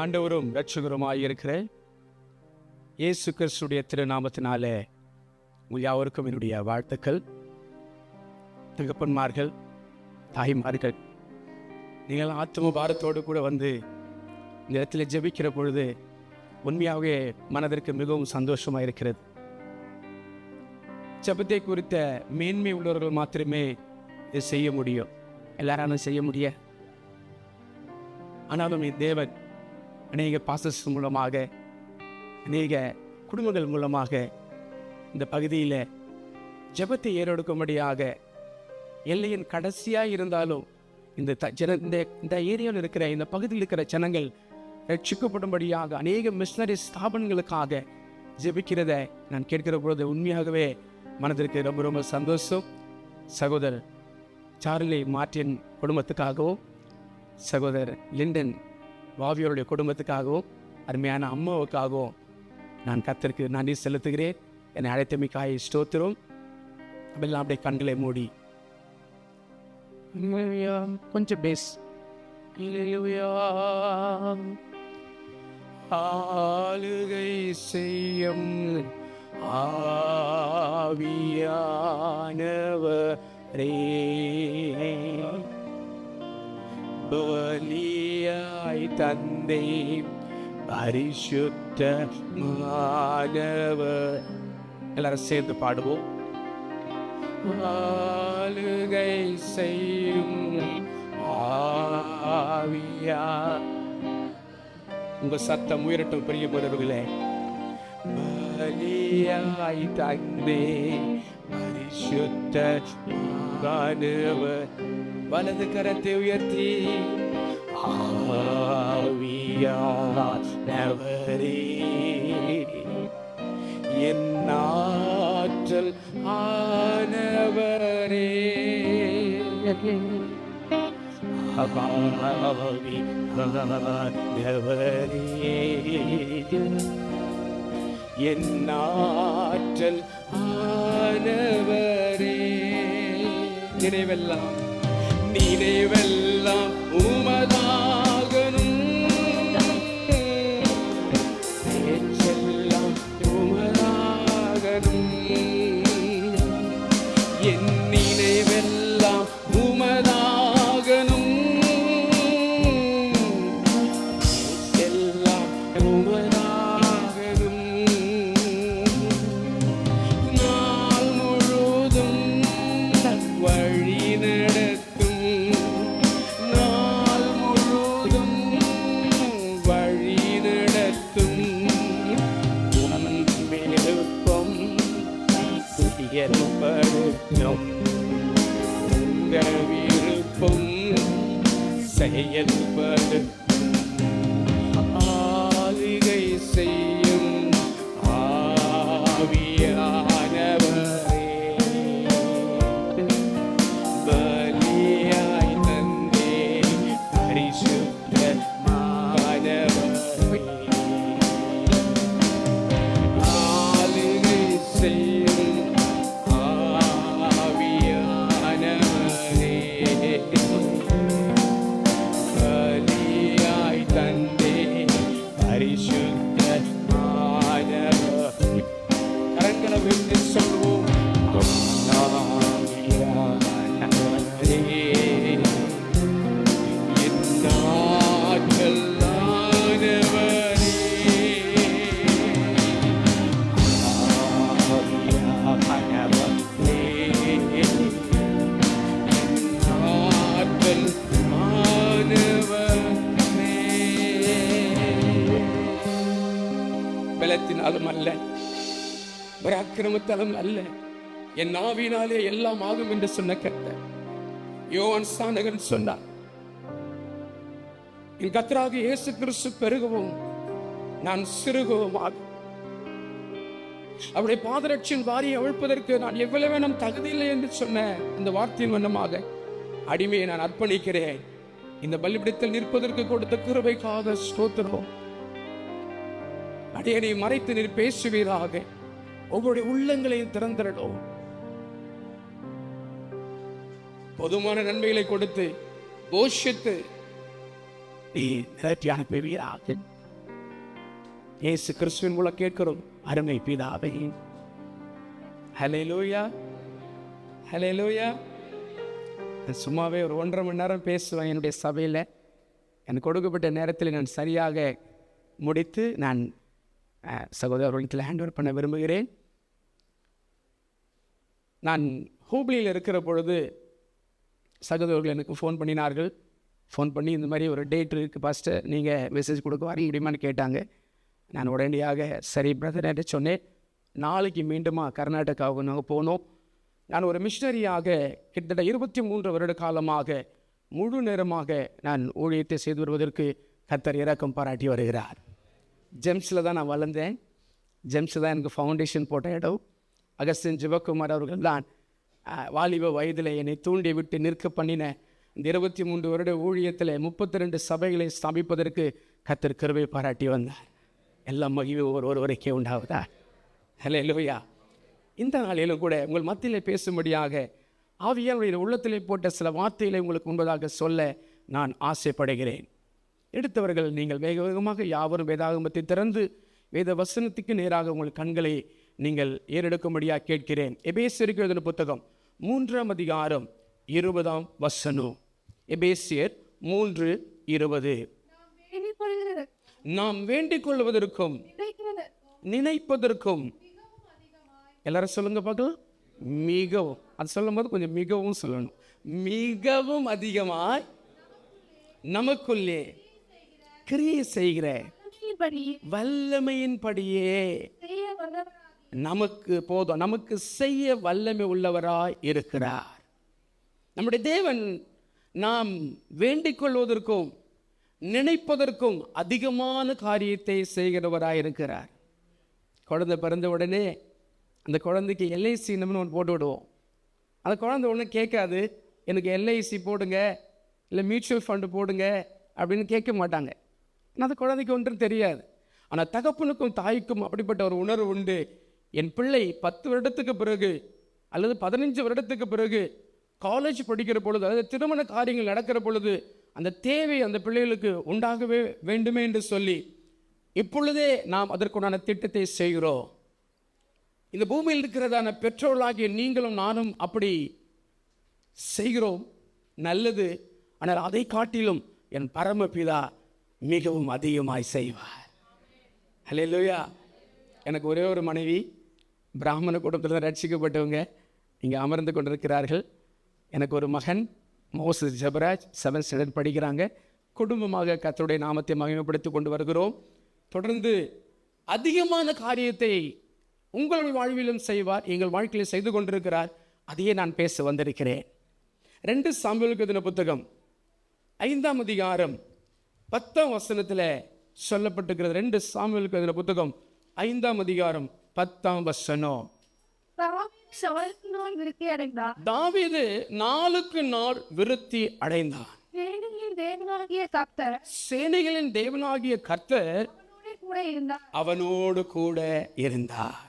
ஆண்டவரும் இரட்சகருமாயிருக்கிற இயேசு கிறிஸ்துடைய திருநாமத்தினாலே உங்கள் யாவருக்கும் என்னுடைய வாழ்த்துக்கள். தகப்பன்மார்கள், தாய்மார்கள், நீங்கள் ஆத்தும பாரத்தோடு கூட வந்து இந்த இடத்துல ஜெபிக்கிற பொழுது உண்மையாகவே மனதிற்கு மிகவும் சந்தோஷமாக இருக்கிறது. ஜெபத்தை குறித்த மேன்மை உள்ளவர்கள் மாத்திரமே இதை செய்ய முடியும். எல்லாராலும் செய்ய முடிய, ஆனாலும் தேவன் அநேக பாஸ்டர்ஸ் மூலமாக, அநேக குடும்பங்கள் மூலமாக இந்த பகுதியில் ஜெபத்தை ஏறெடுக்கும்படியாக, எல்லையின் கடைசியாக இருந்தாலும் இந்த ஏரியாவில் இருக்கிற இந்த பகுதியில் இருக்கிற ஜனங்கள் ரட்சிக்கப்படும்படியாக அநேக மிஷனரி ஸ்தாபனங்களுக்காக ஜெபிக்கிறத நான் கேட்கிற பொழுது உண்மையாகவே மனதிற்கு ரொம்ப ரொம்ப சந்தோஷம். சகோதரர் சார்லி மார்ட்டின் குடும்பத்துக்காகவும், சகோதரர் லிண்டன் வாவியோருடைய குடும்பத்துக்காகவும், அருமையான அம்மாவுக்காகவும் நான் கர்த்தருக்கு நன்றி செலுத்துகிறேன். என்னை அழைத்தமைக்காய் ஸ்தோத்திரம். அப்படிலாம் அப்படியே கண்களை மூடி கொஞ்சம் பேஸ் ஆளுகை செய்யும் ஆவியானவரே, பலியாய் தந்தை பரிசுத்த மாணவர். எல்லாரும் சேர்ந்து பாடுவோம். ஆளுகை செய்யும் ஆவியா. உங்க சத்தம் உயரட்டும் பிரியமானவர்களே. பலியாய் தந்தை பரிசுத்த மாணவர். வலது கரத்தை உயர்த்தி ஆவியானவரே, என் ஆற்றல் ஆனவரே, என் ஆற்றல் ஆனவரே. நினைவெல்லாம் நினைவெல்லாம் உமதாகணும், பேச்செல்லாம் உமதாகணும். என் நினைவெல்லாம் உமதாகணும், பேச்செல்லாம் உமதாகணும். நாள் முழுதும் வழி விருப்பம் செயல்படு. ஆளுகை செய்யும் ஆவியானவரே, பலியாய் தந்தே பரிசுத்த மாணவரே, ஆளுகை செய்யும் பலத்தினாலும் அல்ல, பராக்கிரமத்தாலும் அல்ல, என் ஆவியினாலே எல்லாம் ஆகும் என்று சொன்ன கர்த்தர். யோவான் ஸ்நானகன் சொன்னார், என் கர்த்தராகிய இயேசு கிறிஸ்து பெருகவும் நான் சிறுகவும் ஆகும். அவருடைய பாதரட்சியின் வாரியை அவிழ்ப்பதற்கு நான் எவ்வளவு வேணும் தகுதியில்லை என்று சொன்ன அந்த வார்த்தையின் வண்ணமாக அடிமையை நான் அர்ப்பணிக்கிறேன். இந்த பலிபீடத்தில் நிற்பதற்கு கொடுத்த கிருபைக்காக ஸ்தோத்திரம். அடியனை மறைத்து நீர் பேசுவீராக. ஒவ்வொருடைய உள்ளங்களையும் திறந்திரடும். பொதுமான நன்மைகளை கொடுத்து போஷித்து நீ நிரப்பி அனுப்புவீராக. இயேசு கிறிஸ்துவின் மூலம் கேட்கிறோம் அருமை பிதாவே. ஹல்லேலூயா, ஹல்லேலூயா. சும்மாவே ஒரு 1.5 மணி நேரம் பேசுவேன் என்னுடைய சபையில். எனக்கு கொடுக்கப்பட்ட நேரத்தில் நான் சரியாக முடித்து நான் சகோதரத்தில் ஹேண்ட் ஓவர் பண்ண விரும்புகிறேன். நான் ஹூப்ளியில் இருக்கிற பொழுது சகோதரர்கள் எனக்கு ஃபோன் பண்ணினார்கள். ஃபோன் பண்ணி இந்த மாதிரி ஒரு டேட் இருக்குது பாஸ்டர், நீங்கள் மெசேஜ் கொடுக்க வர முடியுமான்னு கேட்டாங்க. நான் உடனடியாக சரி பிரதர் என்று சொன்னேன். நாளைக்கு மீண்டுமா கர்நாடகாவுக்கு நாங்கள் போனோம். நான் ஒரு மிஷனரியாக கிட்டத்தட்ட 23 வருட காலமாக முழு நேரமாக நான் ஊழியத்தை செய்து வருவதற்கு கர்த்தர் இரக்கம் பாராட்டி வருகிறார். ஜெம்ஸில் தான் நான் வளர்ந்தேன். ஜெம்ஸில் தான் எனக்கு ஃபவுண்டேஷன் போட்ட இடம். அகஸ்டின் ஜிவகுமார் அவர்கள் தான் வாலிப வயதில் என்னை தூண்டி விட்டு நிற்க பண்ணின இந்த 23 வருட ஊழியத்தில் 32 சபைகளை ஸ்தாபிப்பதற்கு கர்த்தர் கிருபை பாராட்டி வந்தார். எல்லாம் மகிழ்வு ஒருவருக்கே உண்டாவதா? ஹல்லேலூயா. இந்த நாளிலும் கூட உங்கள் மத்தியில் பேசும்படியாக ஆவியானவருடைய உள்ளத்திலே போட்ட சில வார்த்தைகளை உங்களுக்கு முன்பதாக சொல்ல நான் ஆசைப்படுகிறேன். எடுத்தவர்கள் நீங்கள் வேக வேகமாக யாவரும் வேதாகமத்தை திறந்து வேத வசனத்துக்கு நேராக உங்கள் கண்களை நீங்கள் ஏறெடுக்கும்படியாக கேட்கிறேன். எபேசியருக்கு எழுதின புத்தகம் 3ஆம் அதிகாரம் 20ஆம் வசனம். எபேசியர் 3:20. நாம் வேண்டிக் கொள்வதற்கும் நினைப்பதற்கும், எல்லாரும் சொல்லுங்க பார்க்கலாம், மிகவும், அது சொல்லும் போது கொஞ்சம் மிகவும் சொல்லணும், மிகவும் அதிகமாய் நமக்குள்ளே கிரியை செய்கிற வல்லமையின்படியே நமக்கு போதும், நமக்கு செய்ய வல்லமை உள்ளவராய் இருக்கிறார். நம்முடைய தேவன் நாம் வேண்டிக் கொள்வதற்கும் நினைப்பதற்கும் அதிகமான காரியத்தை செய்கிறவராய் இருக்கிறார். குழந்தை பிறந்த உடனே அந்த குழந்தைக்கு எல்ஐசி நம்ம ஒன்று போட்டு விடுவோம். அந்த குழந்தை ஒன்றும் கேட்காது, எனக்கு எல்ஐசி போடுங்க இல்லை மியூச்சுவல் ஃபண்டு போடுங்க அப்படின்னு கேட்க மாட்டாங்க. ஆனால் அந்த குழந்தைக்கு ஒன்றும் தெரியாது. ஆனால் தகப்பனுக்கும் தாய்க்கும் அப்படிப்பட்ட ஒரு உணர்வு உண்டு. என் பிள்ளை 10 வருடத்துக்கு பிறகு அல்லது 15 வருடத்துக்கு பிறகு காலேஜ் படிக்கிற பொழுது, அதாவது திருமண காரியங்கள் நடக்கிற பொழுது அந்த தேவை அந்த பிள்ளைகளுக்கு உண்டாகவே வேண்டுமே என்று சொல்லி இப்பொழுதே நாம் அதற்குண்டான திட்டத்தை செய்கிறோம். இந்த பூமியில் இருக்கிறதான பெற்றோர்களாகிய நீங்களும் நானும் அப்படி செய்கிறோம், நல்லது. ஆனால் அதை காட்டிலும் என் பரமபிதா மிகவும் அதிகமாய் செய்வார். ஹல்லேலூயா. எனக்கு ஒரே ஒரு மனைவி, பிராமண குடும்பத்தில் ரட்சிக்கப்பட்டவங்க இங்கே அமர்ந்து கொண்டிருக்கிறார்கள். எனக்கு ஒரு மகன் மோசஸ் ஜபராஜ் 7th ஸ்டாண்டர்ட் படிக்கிறாங்க. குடும்பமாக கர்த்தருடைய நாமத்தை மகிமைப்படுத்தி கொண்டு வருகிறோம். தொடர்ந்து அதிகமான காரியத்தை உங்களுடைய வாழ்விலும் செய்வார், எங்கள் வாழ்க்கையில் செய்து கொண்டிருக்கிறார். அதையே நான் பேச வந்திருக்கிறேன். 2 சாமுவேலுக்கு எழுதின புத்தகம் 5ஆம் அதிகாரம் 10ஆம் வசனத்தில் சொல்லப்பட்டிருக்கிறது. 2 சாமுவேலுக்கு எழுதின புத்தகம் 5ஆம் அதிகாரம் 10ஆம் வசனம். தாவீது நாளுக்கு நாள் விருத்தி அடைந்தான். சேனைகளின் தேவனாகிய கர்த்தர் அவனோடு கூட இருந்தார்.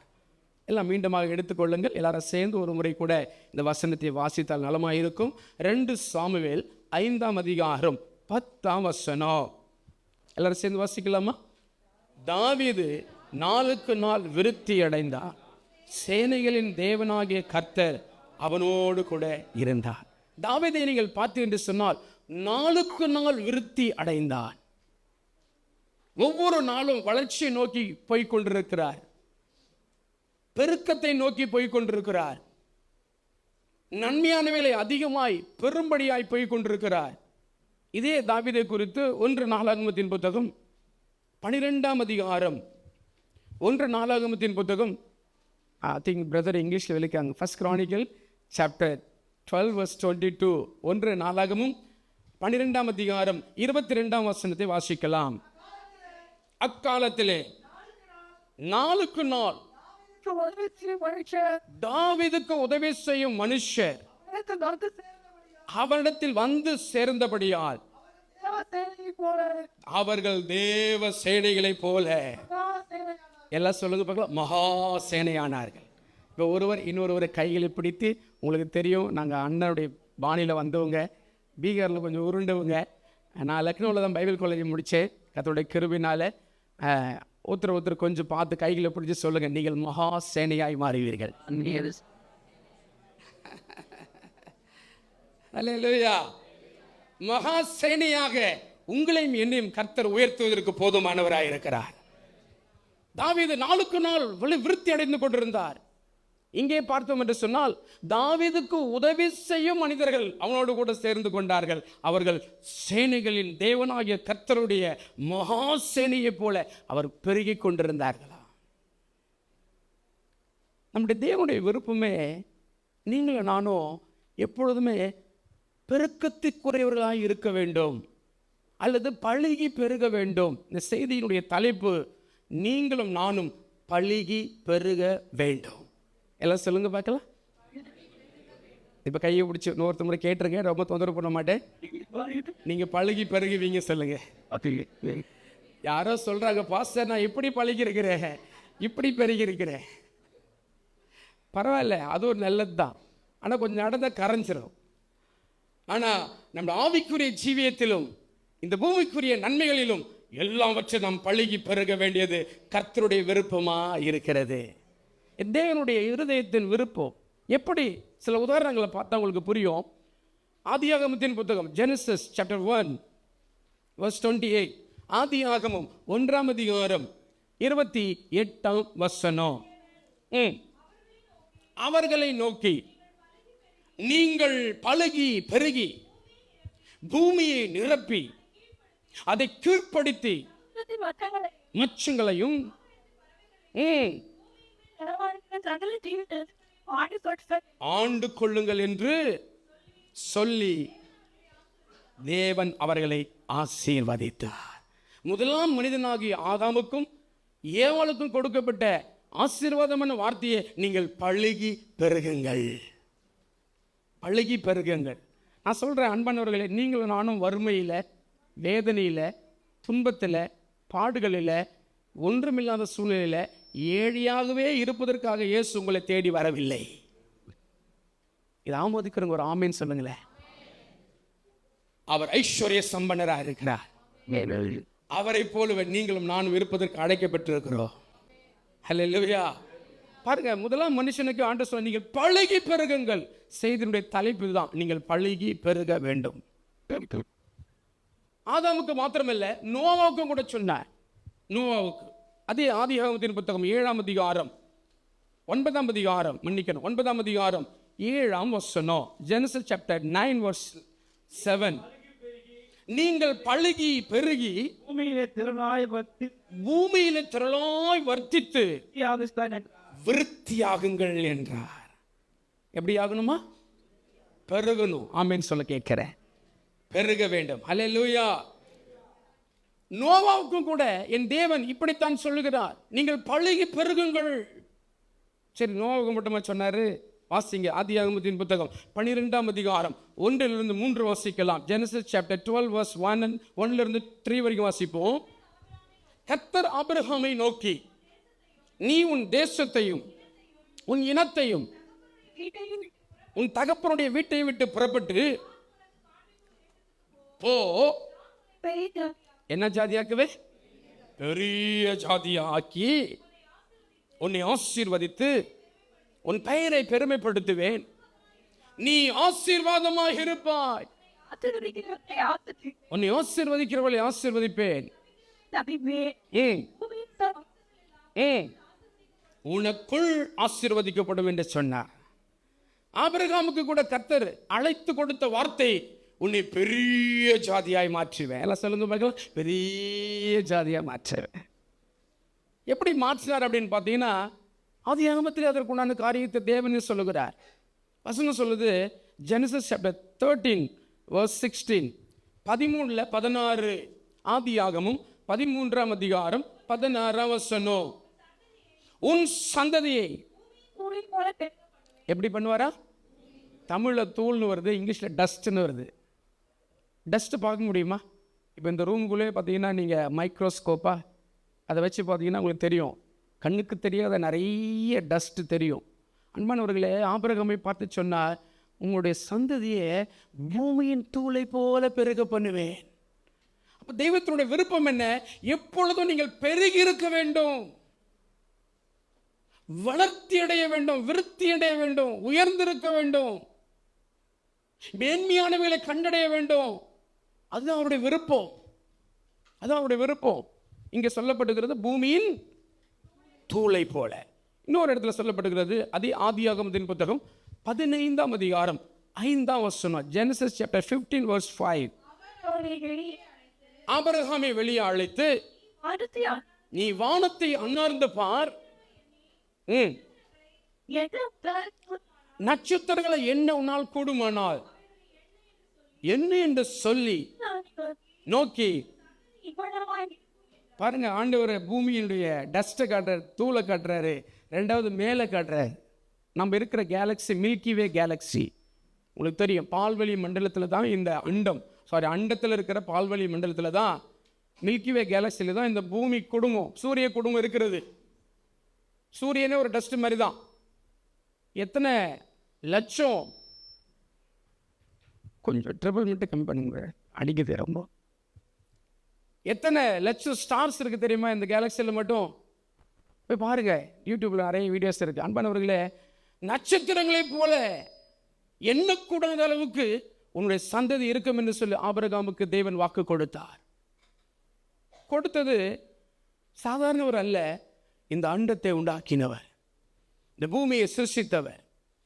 எல்லாம் மீண்டுமாக எடுத்துக்கொள்ளுங்கள். எல்லாரும் சேர்ந்து ஒரு முறை கூட இந்த வசனத்தை வாசித்தால் நலமாயிருக்கும். 2 சாமுவேல் 5ஆம் அதிகாரம் 10ஆம் வசனம். எல்லாரும் சேர்ந்து வாசிக்கலாமா? தாவீது நாளுக்கு நாள் விருத்தி அடைந்தார். சேனைகளின் தேவனாகிய கர்த்தர் அவனோடு கூட இருந்தார். தாவீதை நீங்கள் பார்த்து என்று சொன்னால் நாளுக்கு நாள் விருத்தி அடைந்தான். ஒவ்வொரு நாளும் வளர்ச்சியை நோக்கி போய்கொண்டிருக்கிறார், பெருக்கத்தை நோக்கி போய்கொண்டிருக்கிறார், நன்மையானவைகளை அதிகமாய் பெரும்படியாய் போய்கொண்டிருக்கிறார். இதே தாவீதை குறித்து 1 நாளாகமத்தின் புத்தகம் 12ஆம் அதிகாரம் 1 நாளாகமத்தின் புத்தகம், ஐ திங்க் பிரதர் இங்கிலீஷில் விளக்காங்க, 1 Chronicle chapter 12 verse 22. 1 நாளாகமும் 12ஆம் அதிகாரம் 22ஆம் வசனத்தை வாசிக்கலாம். அக்காலத்திலே நாளுக்கு நாள் தாவீதுக்கு உதவி செய்யும் மனுஷர் அவரிடத்தில் வந்து சேர்ந்தபடியால் அவர்கள் தேவ சேனைகளை போல, எல்லாம் சொல்லுங்க பார்க்கலாம், மகா சேனையானார்கள். இப்போ ஒருவர் இன்னொருவரை கைகளை பிடித்து, உங்களுக்கு தெரியும் நாங்கள் அண்ணனுடைய பாணியில் வந்தவங்க, பீகாரில் கொஞ்சம் உருண்டவங்க. நான் லக்னோவில் தான் பைபிள் காலேஜ் முடித்தேன். கர்த்தருடைய கிருபையினால் ஒருத்தர் கொஞ்சம் பார்த்து கைகளை பிடிச்சி சொல்லுங்க, நீங்கள் மகா சேனையாய் மாறுவீர்கள். அல்லேலூயா. மகா சேனையாக உங்களையும் என்னையும் கர்த்தர் உயர்த்துவதற்கு போதுமானவராய் இருக்கிறார். தாவீது நாளுக்கு நாள் விருத்தி அடைந்து கொண்டிருந்தார். இங்கே பார்த்தோம் என்று சொன்னால், தாவீதுக்கு உதவி செய்யும் மனிதர்கள் அவனோடு கூட சேர்ந்து கொண்டார்கள். அவர்கள் சேனைகளின் தேவனாகிய கர்த்தருடைய மகா சேனையை போல அவர் பெருகி கொண்டிருந்தார்களா. நம்முடைய தேவனுடைய விருப்பமே நீங்களும் நானும் எப்பொழுதுமே பெருக்கத்திற்குரியவர்களாக இருக்க வேண்டும், அல்லது பழுகி பெருக வேண்டும். இந்த செய்தியினுடைய தலைப்பு, நீங்களும் நானும் பழுகி பெருக வேண்டும். எல்லாம் சொல்லுங்க பார்க்கலாம். இப்போ கையை பிடிச்சி இன்னொருத்த முறை கேட்டுருங்க, ரொம்ப தொந்தரவு பண்ண மாட்டேன். நீங்கள் பழுகி பெருகுவீங்க சொல்லுங்க. யாரோ சொல்கிறாங்க, பாஸ்டர் நான் இப்படி பழகி இருக்கிறேன், இப்படி பெருகி இருக்கிறேன். பரவாயில்ல, அது ஒரு நல்லது தான். ஆனால் கொஞ்சம் நடந்தால் கரைஞ்சிரும். ஆனால் நம்ம ஆவிக்குரிய ஜீவியத்திலும் இந்த பூமிக்குரிய நன்மைகளிலும் எல்லாவற்றையும் நாம் பழுகி பெருக வேண்டியது கர்த்தருடைய விருப்பமா இருக்கிறது. தேவனுடைய இருதயத்தின் விருப்பம் எப்படி? சில உதாரணங்களை பார்த்தா உங்களுக்கு புரியும். ஆதியாகமத்தின் புத்தகம் ஜெனசிஸ் சாப்டர் 1 verse 28. ஆதியாகமம் 1ஆம் அதிகாரம் 28ஆம் வசனம். அவர்களை நோக்கி, நீங்கள் பழுகி பெருகி பூமியை நிரப்பி அதை கீழ்ப்படுத்தி மச்சங்களையும் ஆண்டு கொள்ளுங்கள் என்று சொல்லி தேவன் அவர்களை ஆசீர்வதித்தார். முதலாம் மனிதனாகிய ஆதாமுக்கும் ஏவாளுக்கும் கொடுக்கப்பட்ட ஆசீர்வாதமான வார்த்தையை, நீங்கள் பழுகி பெருகுங்கள், பழுகி பெருகுங்கள். நான் சொல்கிறேன் அன்பானவர்களே, நீங்களும் நானும் வறுமையில், வேதனையில், துன்பத்தில், பாடுகளில், ஒன்றுமில்லாத சூழ்நிலையில் ஏழியாகவே இருப்பதற்காக இயேசு உங்களை தேடி வரவில்லை. இது ஆமோதிக்கிறவங்க ஒரு ஆமேன்னு சொல்லுங்களேன். அவர் ஐஸ்வர்ய சம்பன்னராக இருக்கிறார். அவரை போலவே நீங்களும் நானும் இருப்பதற்கு அழைக்கப்பட்டிருக்கிறோம். ஹல்லேலூயா. பாருங்க, முதலாம் மனுஷனுக்கு ஆண்டவர் சொன்ன, நீங்கள் பழுகி பெருகுங்கள். செய்தியினுடைய தலைப்பு தான், நீங்கள் பழுகி பெருக வேண்டும். ஆதாமுக்கு மாத்திரமல்ல, நோவாவுக்கும் கூட சொன்னார். நோவாவுக்கு அதே ஆதியாகமத்தின் புத்தகம் 7ஆம் அதிகாரம் 9ஆம் அதிகாரம் 9ஆம் அதிகாரம் 7ஆம் வசனம். Genesis chapter 9 verse 7. நீங்கள் பழுகி பெருகி பூமியிலே திரளாய் வர்த்தித்து விருத்தியாகுங்கள் என்றார். எப்படி ஆகணுமா? பெருகணும். ஆமென் சொல்ல கேட்கிறேன். பெருக வேண்டும். அல்லேலூயா. நோவாவுக்கும் கூட என் தேவன் இப்படித்தான் சொல்லுகிறார், நீங்கள் பழுகி பெருகுங்கள். சரி, நோவாவுக்கு மட்டுமா சொன்னாரு? வாசிங்க ஆதியாகமத்தின் புத்தகம் 12ஆம் அதிகாரம் 1லிருந்து 3 வாசிக்கலாம். ஜெனசிஸ் சாப்டர் 12 verse 1லிருந்து 3 வரைக்கும் வாசிப்போம். கர்த்தர் ஆபிரகாமை நோக்கி, நீ உன் தேசத்தையும் உன் இனத்தையும் உன் தகப்பனுடைய வீட்டை விட்டு புறப்பட்டு போ. என்ன ஜாதியாக்குவே? பெரிய ஜாதியாக்கி உன்னை ஆசீர்வதித்து உன் பெயரை பெருமைப்படுத்துவேன், நீ ஆசீர்வாதமாக இருப்பாய். உன்னை ஆசீர்வதிக்கிறவளை ஆசீர்வதிப்பேன், உனக்குள் ஆசீர்வதிக்கப்படும் என்று சொன்னார். ஆபிரகாமுக்கு கூட கர்த்தர் அழைத்து கொடுத்த வார்த்தை, உன்னை பெரிய ஜாதியாய் மாற்றுவேன். எல்லாம் சொல்லுங்க பார்க்கலாம், பெரிய ஜாதியாய் மாற்றுவேன். எப்படி மாற்றினார் அப்படின்னு பார்த்தீங்கன்னா, ஆதியாகமத்தில் அதற்குண்டான காரியத்தை தேவனே சொல்லுகிறார். வசனம் சொல்லுது, ஜெனசிஸ் சாப்டர் 13 verse 16. 13-16. ஆதியாகமும் 13ஆம் அதிகாரம் 16ஆம் வசனம். உன் சந்ததியை எப்படி பண்ணுவாரா? தமிழில் தூள்னு வருது, இங்கிலீஷில் டஸ்ட்னு வருது. டஸ்ட்டு பார்க்க முடியுமா? இப்போ இந்த ரூமுக்குள்ளே பார்த்தீங்கன்னா நீங்கள் மைக்ரோஸ்கோப்பா அதை வச்சு பார்த்தீங்கன்னா உங்களுக்கு தெரியும், கண்ணுக்கு தெரியாத நிறைய டஸ்ட்டு தெரியும். அன்பானவர்களே, ஆபிரகாமை பார்த்து சொன்னார், உங்களுடைய சந்ததியை பூமியின் தூளை போல பெருக பண்ணுவேன். அப்ப தெய்வத்தினுடைய விருப்பம் என்ன? எப்பொழுதும் நீங்கள் பெருகி இருக்க வேண்டும், வளர்ச்சி அடைய வேண்டும், விருத்தி அடைய வேண்டும், உயர்ந்திருக்க வேண்டும், மேன்மையானவைகளை கண்டடைய வேண்டும். அதுதான் அவருடைய விருப்பம். அதான் அவருடைய விருப்பம். இங்க சொல்லப்படுகிறது பூமியின் தூளை போல. இன்னொரு இடத்துல சொல்லப்படுகிறது, அதே ஆதியாகமத்தின் புத்தகம் 15ஆம் அதிகாரம் 5ஆம் வசனம், ஜெனசிஸ் சாப்டர் 15 verse 5. ஆபிரகாமை வெளியே அழைத்து, நீ வானத்தை அண்ணார்ந்து பார், நட்சத்திரங்களை என்ன உன்னால் கூடுமானால் என்ன என்று சொல்லி நோக்கி பாருங்க. ஆண்டவர் பூமியினுடைய டஸ்ட்டை காட்டுறாரு, தூளை காட்டுறாரு. ரெண்டாவது மேலே காட்டுறாரு. நம்ம இருக்கிற கேலக்ஸி மில்கிவே கேலக்ஸி. உங்களுக்கு தெரியும், பால்வெளி மண்டலத்தில் தான் இந்த அண்டத்தில் இருக்கிற பால்வெளி மண்டலத்தில் தான், மில்கிவே கேலக்சியில் தான் இந்த பூமி குடும்பம், சூரிய குடும்பம் இருக்கிறது. சூரியனே ஒரு டஸ்ட் மாதிரி தான். எத்தனை லட்சம், கொஞ்சம் ட்ரிபிள் மட்டும் கம்மி பண்ணுங்க, அடிக்குது ரொம்ப. எத்தனை லட்சம் ஸ்டார்ஸ் இருக்கு தெரியுமா இந்த கேலக்சியில் மட்டும்? போய் பாருங்க, யூடியூப்ல நிறைய வீடியோஸ் இருக்கு. அன்பானவர்களே, நட்சத்திரங்களை போல எண்ணக்கூடாத அளவுக்கு உன்னுடைய சந்ததி இருக்கும் என்று சொல்லி ஆபிரகாமுக்கு தேவன் வாக்கு கொடுத்தார். கொடுத்தது சாதாரணவர் அல்ல, இந்த அண்டத்தை உண்டாக்கினவர், இந்த பூமியை சிருஷ்டித்தவர்.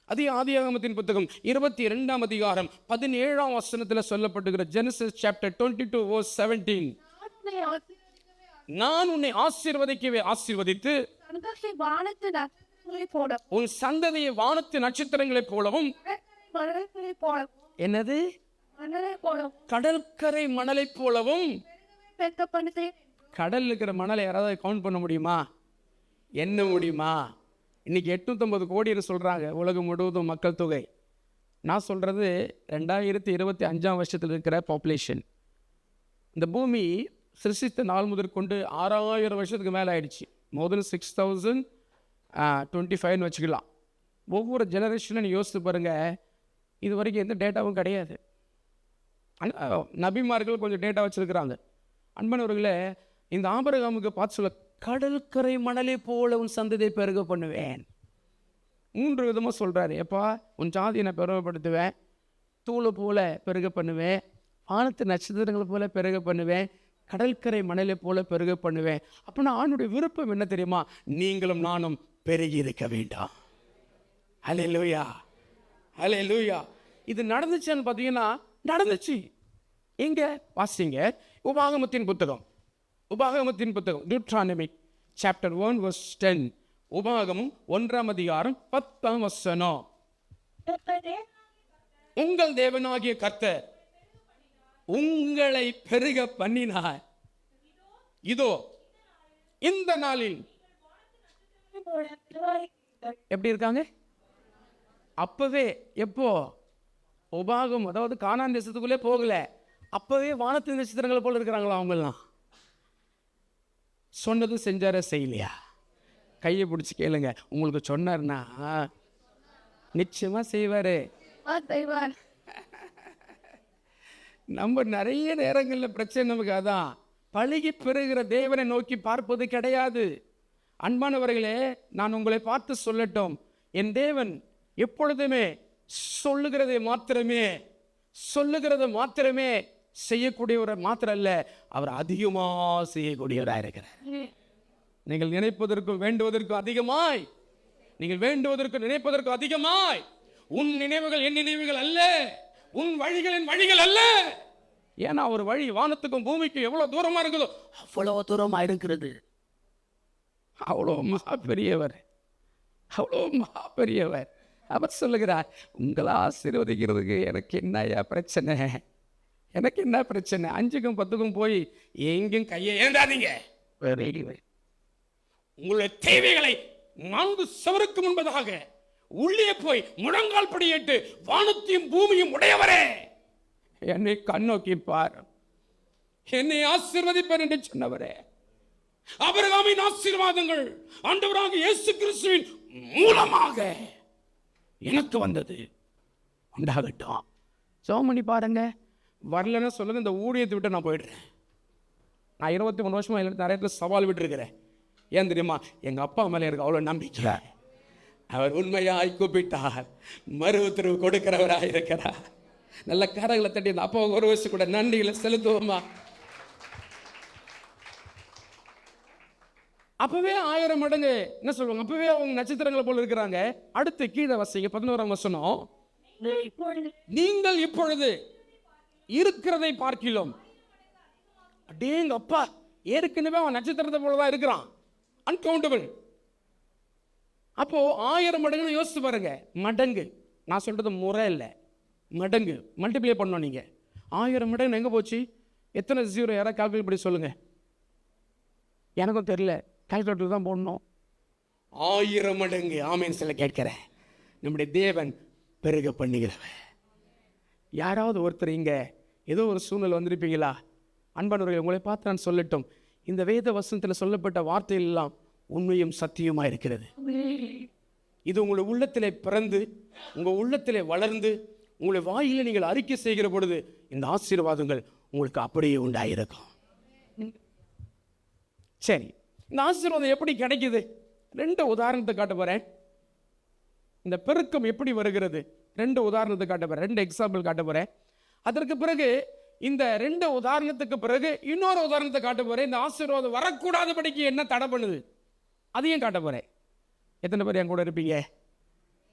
அதே ஆதியாகமத்தின் புத்தகம் 22ஆம் அதிகாரம் 17ஆம் வசனத்தில் சொல்லப்பட்டுகிற ஜெனசிஸ் சாப்டர் 22 verse 17, நான் உன்னை ஆசீர்வதிக்கவே ஆசீர்வதித்து உன் சந்ததியை வானத்து நட்சத்திரங்களைப் போலவும், என்னது, கடற்கரை மணலை போலவும். கடல் இருக்கிற மணலை யாராவது கவுண்ட் பண்ண முடியுமா? என்ன முடியுமா? இன்னைக்கு 850 கோடி சொல்றாங்க உலகம் முழுவதும் மக்கள் தொகை. நான் சொல்றது 2025ஆம் வருஷத்தில் இருக்கிற பாப்புலேஷன். இந்த பூமி சிருஷ்டித்த நாள் முதற்கொண்டு 6000 வருஷத்துக்கு மேலே ஆயிடுச்சு. மோர் தென் 6025 வச்சுக்கலாம். ஒவ்வொரு ஜெனரேஷனும் யோசித்து பாருங்க, இது வரைக்கும் எந்த டேட்டாவும் கிடையாது. நபிமார்கள் கொஞ்சம் டேட்டா வச்சிருக்கிறாங்க. அன்பானவர்களே, இந்த ஆபிரகாமுக்கு பார்த்து சொல்ல, கடற்கரை மணலை போல உன் சந்ததியை பெருக பண்ணுவேன். 3 விதமாக சொல்கிறாரு. எப்பா, உன் ஜாதியை நான் பெருமைப்படுத்துவேன், தூளை போல பெருக பண்ணுவேன், வானத்து நட்சத்திரங்களை போல பெருக பண்ணுவேன், கடற்கரை மணலை போல பெருக பண்ணுவேன். அப்படின்னா ஆணுடைய விருப்பம் என்ன தெரியுமா? நீங்களும் நானும் பெருகி இருக்க வேண்டாம். ஹல்லேலூயா, ஹல்லேலூயா. இது நடந்துச்சுன்னு பார்த்தீங்கன்னா நடந்துச்சு. எங்க வாசிங்க? உபாகமத்தின் புத்தகம் டியூட்ரானமி சாப்டர் 1 verse 10. உபாகமம் 1ஆம் அதிகாரம் 10ஆம் வசனம். உங்கள் தேவனாகிய கர்த்தர் உங்களை பெருக பண்ணினார். இதோ இந்த நாளில் எப்படி இருக்காங்க? அப்பவே, எப்போ? உபாகம், அதாவது கானான் தேசத்துக்குள்ளே போகல, அப்பவே வானத்து நட்சத்திரங்கள் போல இருக்கிறாங்களா அவங்கெல்லாம்? சொன்னது செஞ்சார செய்யலையா? கையை பிடிச்சி கேளுங்க, உங்களுக்கு சொன்னார்னா நிச்சயமா செய்வாரு. நம்ம நிறைய நேரங்களில் பிரச்சனை நமக்கு அதான், பழகி பெறுகிற தேவனை நோக்கி பார்ப்பது கிடையாது. அன்பானவர்களே, நான் உங்களை பார்த்து சொல்லட்டும், என் தேவன் எப்பொழுதுமே சொல்லுகிறதை மாத்திரமே செய்யக்கூடியவர் மாத்திரம் அல்ல, அவர் அதிகமாக செய்யக்கூடியவராக இருக்கிறார். நீங்கள் நினைப்பதற்கும் வேண்டுவதற்கும் அதிகமாய், நீங்கள் வேண்டுவதற்கு நினைப்பதற்கு அதிகமாய். உன் நினைவுகள் என் நினைவுகள் அல்ல, உன் வழிகள் என் வழிகள் அல்ல. ஏன்னா ஒரு வழி வானத்துக்கும் பூமிக்கும் எவ்வளவு தூரமா இருக்குதோ அவ்வளவு தூரமா இருக்கிறது. அவ்வளோ மகா பெரியவர், அவ்வளோ மகா பெரியவர். அவர் சொல்லுகிறார், உங்களை ஆசீர்வதிக்கிறதுக்கு எனக்கு என்ன பிரச்சனை? 5க்கும் 10க்கும் போய் எங்கேயும் கையை ஏந்தாதீங்க. உங்களுடைய தேவைகளை 4 சுவருக்கு முன்பதாக உள்ளே போய் முழங்கால் படியிட்டு, வானத்தையும் பூமியும் உடையவரே, என்னை கண்ணோக்கி பார், என்னை ஆசீர்வதிப்பார் என்று சொன்னவரே. ஆபிரகாமின் ஆசீர்வாதங்கள் ஆண்டவராகிய இயேசு கிறிஸ்துவின் மூலமாக எனக்கு வந்தது, உண்டாகட்டும். ஜெபம் பண்ணி பாருங்க. வரலன்னு சொல்லுங்க, இந்த ஊழியத்தை விட்டு நான் போயிடுறேன். நான் 23 வருஷமா நிறைய பேர் சவால் விட்டுருக்கிறேன். ஏன் தெரியுமா? எங்கள் அப்பா மேலே எனக்கு அவ்வளோ நம்பிக்கை. அவர் உண்மையாய் கூப்பிட்டார், மறு உத்தரவு கொடுக்கிறவராக இருக்கிறார். நல்ல கரங்களை தட்டி அந்த அப்பா ஒரு வருஷம் கூட நன்றிகளை செலுத்துவோமா? அப்பவே 1000 மடங்கு என்ன சொல்லுவாங்க, அப்பவே அவங்க நட்சத்திரங்களை போல இருக்கிறாங்க. அடுத்து கீழே வசீங்க 11ஆம் வசனம். நீங்கள் இப்பொழுது இருக்கிறதை பார்க்கிறோம். அடேங்க அப்பா, ஏற்கனவே அவன் நட்சத்திரத்தை போலதான் இருக்கிறான், அன்கவுண்டபிள். அப்போ 1000 மடங்குன்னு யோசிச்சு பாருங்க. மடங்கு, நான் சொல்றது முறை இல்லை, மடங்கு மல்டிப்ளை பண்ணோம். நீங்க 1000 மடங்கு எங்க போச்சு? எத்தனை ஜீரோ? யாராவது கால்குலேட் பண்ணி சொல்லுங்க. எனக்கும் தெரியல, கால்குலேட்டர் தான் போடணும். 1000 மடங்கு. ஆமேன் சொல்ல கேட்கிறேன். நம்முடைய தேவன் பெருக பண்ணுகிறவன். யாராவது ஒருத்தர் இங்க ஏதோ ஒரு சூழ்நிலை வந்திருப்பீங்களா? அன்பானவர்கள், உங்களை பார்த்து நான் சொல்லட்டும், இந்த வேத வசனத்தில் சொல்லப்பட்ட வார்த்தைகள் எல்லாம் உண்மையும் சத்தியமா இருக்கிறது. இது உங்களுடைய உள்ளத்திலே பிறந்து, உங்க உள்ளத்திலே வளர்ந்து, உங்களுடைய வாயில நீங்கள் அறிக்கை செய்கிற பொழுது இந்த ஆசீர்வாதங்கள் உங்களுக்கு அப்படியே உண்டாயிருக்கும். சரி, இந்த ஆசீர்வாதம் எப்படி கிடைக்குது? 2 உதாரணத்தை காட்ட போறேன். இந்த பெருக்கம் எப்படி வருகிறது 2 உதாரணத்தை காட்ட போறேன், 2 எக்ஸாம்பிள் காட்ட போறேன். அதற்கு பிறகு இந்த 2 உதாரணத்துக்கு பிறகு இன்னொரு உதாரணத்தை காட்ட போறேன். இந்த ஆசீர்வாதம் வரக்கூடாதபடிக்கு என்ன தடை பண்ணுது அதையும் காட்ட போறேன். எத்தனை பேர் என் கூட இருப்பீங்க?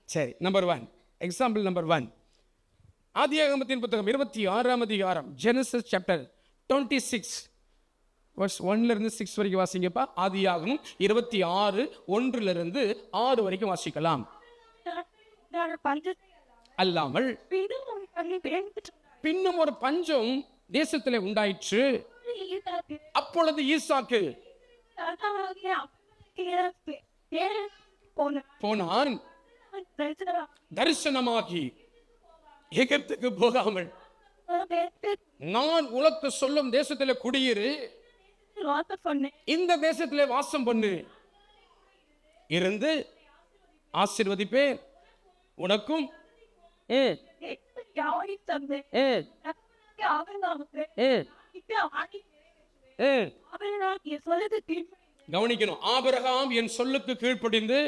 சரி, நம்பர் 1 எக்ஸாம்பிள். நம்பர் 1, ஆதியாகமத்தின் புத்தகம் 26ஆம் அதிகாரம், ஜெனசிஸ் சாப்டர் 26 verse 1 6 வரைக்கும் வாசிங்கப்பா. ஆதியாகமம் 26 1 வரைக்கும் வாசிக்கலாம். அல்லாமல் பின்னும் ஒரு பஞ்சம் தேசத்திலே உண்டாயிற்று. அப்பொழுது ஈசாக்கு போனான், தரிசனமாகி எகிப்துக்கு போகாமல் நான் உனக்கு சொல்லும் தேசத்திலே குடியிரு, இந்த தேசத்திலே வாசம் பண்ணு, இருந்து ஆசீர்வதிப்பேன், உனக்கும் கவனிக்கணும். ஆபிரகாம் என் சொல்லுக்கு கீழ்ப்படிந்து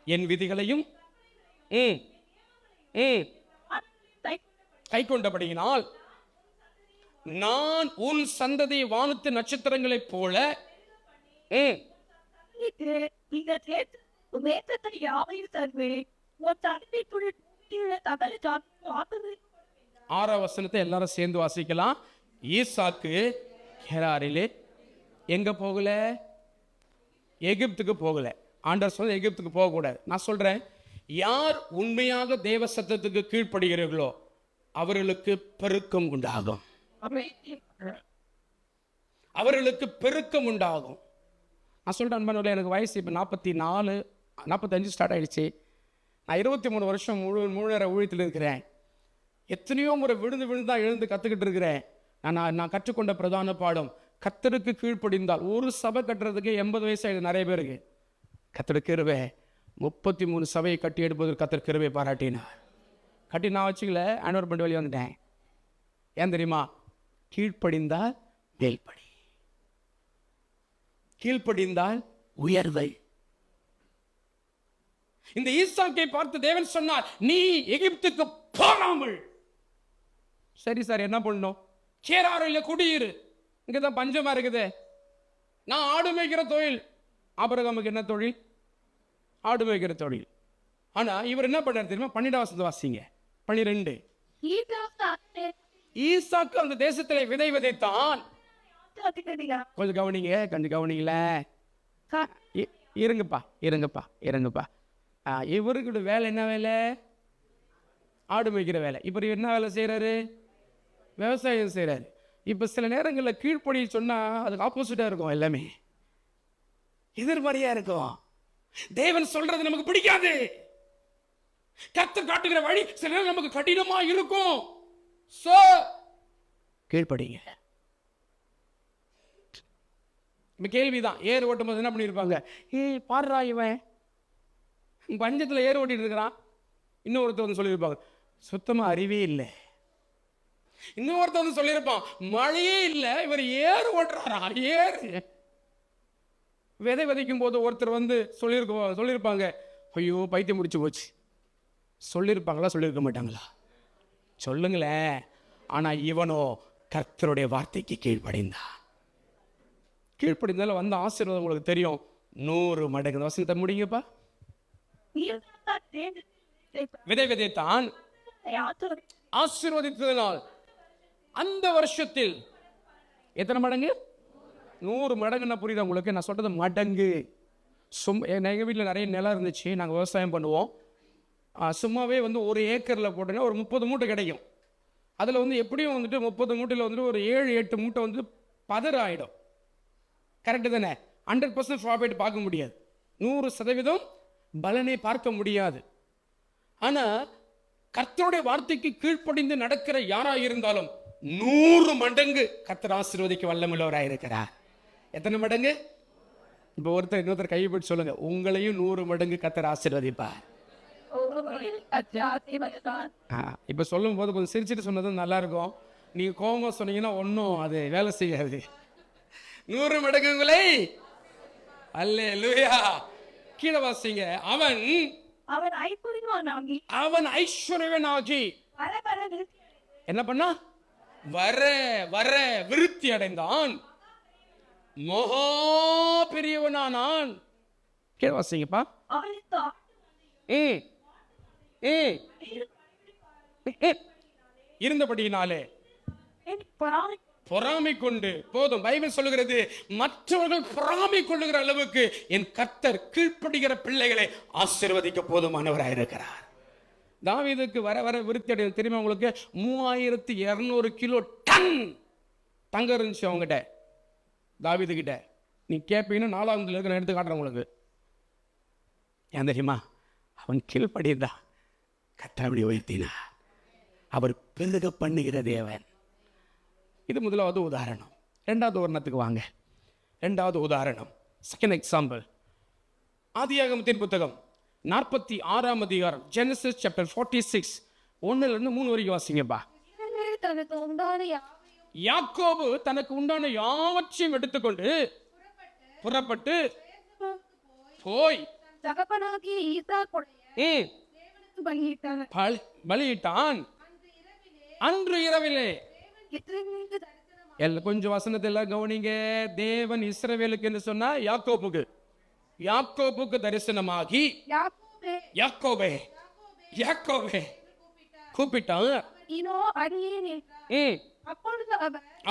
என் விதிகளையும் கை கொண்டபடியினால் நான் உன் சந்ததி வானத்து நட்சத்திரங்களைப் போல 6ஆம் வசனத்தை எல்லாரும் சேர்ந்து வாசிக்கலாம். ஈசாக்கு கெராரிலே எங்க போகல? எகிப்துக்கு போகல. ஆண்டவர் சொல்ல எகிப்துக்கு போகக்கூடாது. நான் சொல்றேன், யார் உண்மையாக தேவ சத்தத்துக்கு கீழ்ப்படுகிறீர்களோ அவர்களுக்கு பெருக்கம் உண்டாகும். அவர்களுக்கு பெருக்கம் உண்டாகும். நான் சொல்றேன் அன்பானவர்களே, எனக்கு வயசு இப்போ 44 45 ஸ்டார்ட் ஆயிடுச்சு. நான் 23 வருஷம் முழு நேர ஊழியத்தில் இருக்கிறேன். எத்தனையோ முறை விழுந்து தான் எழுந்து கற்றுக்கிட்டு இருக்கிறேன். நான் கற்றுக்கொண்ட பிரதான பாடம், கர்த்தருக்கு கீழ்ப்படிந்தால், ஒரு சபை கட்டுறதுக்கு 80 வயசு ஆயிடுது நிறைய பேருக்கு. கர்த்தர் கிருபை 33 சபையை கட்டி எடுப்பதற்கு கர்த்தர் கிருபை பாராட்டினார். கட்டி நான் வச்சுக்கல, ஆண்டவர் பண்ணி வெளியே வந்துட்டேன். ஏன் தெரியுமா? கீழ்ப்படிந்தால் மேல்படி, கீழ்ப்படிந்தால் உயர்வை. இந்த ஈசாக்கை பார்த்து தேவன் சொன்னார், நீ எகிப்துக்கு போகாமல். சரி சார், என்ன பண்ணணும்? கேராரில் குடியிரு, இங்கதான் பஞ்சமா இருக்குது. நான் ஆடு மேய்க்கிற தொழில். ஆபிரகாமுக்கு என்ன தொழில்? ஆடு மேய்க்கிற தொழில். ஆனா இவர் என்ன பண்ணார் தெரியுமா? 12ஆம் வசனத்தை வாசிங்க. 12. ஈசாக்கு அந்த தேசத்திலே விதை விதைத்தான். கொஞ்சம் கவனிங்க, கொஞ்சம் கவனிங்கள. இருங்கப்பா. இவருக்கு வேலை என்ன வேலை? ஆடு மேய்க்கிற வேலை. இப்போ என்ன வேலை செய்யறாரு? விவசாயம் செய்யறாரு. இப்போ சில நேரங்களில் கீழ்ப்படி சொன்னா அதுக்கு ஆப்போசிட்டா இருக்கும், எல்லாமே எதிர்மறையா இருக்கும். தேவன் சொல்றது நமக்கு பிடிக்காது. கர்த்தர் காட்டுகிற வழி சில நேரம் நமக்கு கடினமா இருக்கும். கீழ்ப்படிங்க. கேள்விதான், ஏர் ஓட்டும் போது என்ன பண்ணிருப்பாங்க? பாடுறா இவன் பஞ்சத்துல ஏர் ஓட்டிட்டு இருக்கிறான். இன்னொருத்தர் வந்து சொல்லியிருப்பாங்க, சுத்தமா அறிவே இல்லை. இன்னொருத்த வந்து சொல்லியிருப்பான், மழையே இல்லை, இவர் ஏறு ஓட்டுறாரா, ஏறு. விதை விதைக்கும் போது ஒருத்தர் வந்து சொல்லியிருப்பாங்க, ஐயோ பைத்தியம் முடிச்சு போச்சு. சொல்லியிருப்பாங்களா, சொல்லியிருக்க மாட்டாங்களா? சொல்லுங்களேன். ஆனா இவனோ கர்த்தருடைய வார்த்தைக்கு கீழ்ப்படிந்தான். கீழ்ப்படிந்தால வந்த ஆசீர்வாதம் உங்களுக்கு தெரியும். 100 மடங்கு. வசனத்தை முடிங்கப்பா. விதை விதைத்தான், ஆசீர்வதித்ததனால் அந்த வருஷத்தில் எத்தனை மடங்கு? 100 மடங்குன்னா புரியுதா உங்களுக்கு? நான் சொல்றது மடங்கு. எங்கள் வீட்டில் நிறைய நிலம் இருந்துச்சு, நாங்கள் விவசாயம் பண்ணுவோம். சும்மாவே வந்து 1 ஏக்கரில் போட்டோன்னா ஒரு 30 மூட்டை கிடைக்கும். அதில் வந்து எப்படியும் வந்துட்டு 30 மூட்டையில் வந்துட்டு ஒரு 7-8 மூட்டை வந்து பதறு ஆகிடும். கரெக்டு தானே? 100% ப்ராஃபிட் பார்க்க முடியாது, 100% பலனை பார்க்க முடியாது. ஆனால் கர்த்தருடைய வார்த்தைக்கு கீழ்ப்படிந்து நடக்கிற யாராக இருந்தாலும் 100 மடங்கு கர்த்தர் ஆசீர்வதிக்க வல்லமுள்ளவராக இருக்கிறார். எத்தனை மடங்கு? இப்போ ஒருத்தர் இன்னொருத்தர் கைப்பிடிச்சு சொல்லுங்க, உங்களையும் 100 மடங்கு கர்த்தர் ஆசீர்வதிப்பார். இப்போ சொல்லும் போது கொஞ்சம் சிரிச்சுட்டு சொன்னது நல்லா இருக்கும். நீங்க கோபம் சொன்னீங்கன்னா ஒன்றும் அது வேலை செய்யாது. 100 மடங்குகளை அல்லேலூயா. கீழே வாசிங்க. அவன் ஐஸ்வர்யவனாகி என்ன பண்ணா? வர வர விருத்தி அடைந்தான், மகா பெரியவனானான். கீழே வாசிங்கப்பா. இருந்தபடியினாலே பொறாமை கொண்டு போதும். பைபிள் சொல்லுகிறது, மற்றவர்கள் பொறாமை கொள்ளுகிற அளவுக்கு என் கர்த்தர் கீழ்ப்படுகிற பிள்ளைகளை ஆசீர்வதிக்க போதுமானவராக இருக்கிறார். தாவீதுக்கு வர வர விருத்தி அடையும். தெரியுமா உங்களுக்கு? 3200 கிலோ டன் தங்கம் இருந்துச்சு அவங்ககிட்ட, தாவீது கிட்ட. நீ கேட்பீங்கன்னா 4ஆவது நான் எடுத்து காட்டுறேன் உங்களுக்கு. ஏன் தெரியுமா? அவன் கீழ்ப்படிதான் கர்த்தர் அப்படி உயர்த்தினா. அவர் பெருக பண்ணுகிற தேவன். இது முதலாவது உதாரணம். 2வது உதாரணத்துக்கு வாங்க. 2வது உதாரணம், செகண்ட் எக்ஸாம்பிள், ஆதியாகமத்தின் புத்தகம் 46ஆம் அதிகாரம், ஜெனசிஸ் சாப்டர் 46, 1-3 வரைக்கும் வாசிங்கப்பா. யாக்கோபு தனக்கு உண்டான யாவற்றையும் எடுத்துக்கொண்டு புறப்பட்டு போய் பலியிட்டான். அன்று இரவிலே, கொஞ்சம் வசனத்தில் கவனிங்க. தேவன் இஸ்ரவேலுக்கு என்று சொன்னா யாக்கோபுக்கு தரிசனமாகி யாக்கோபே யாக்கோபே கூப்பிட்டான்.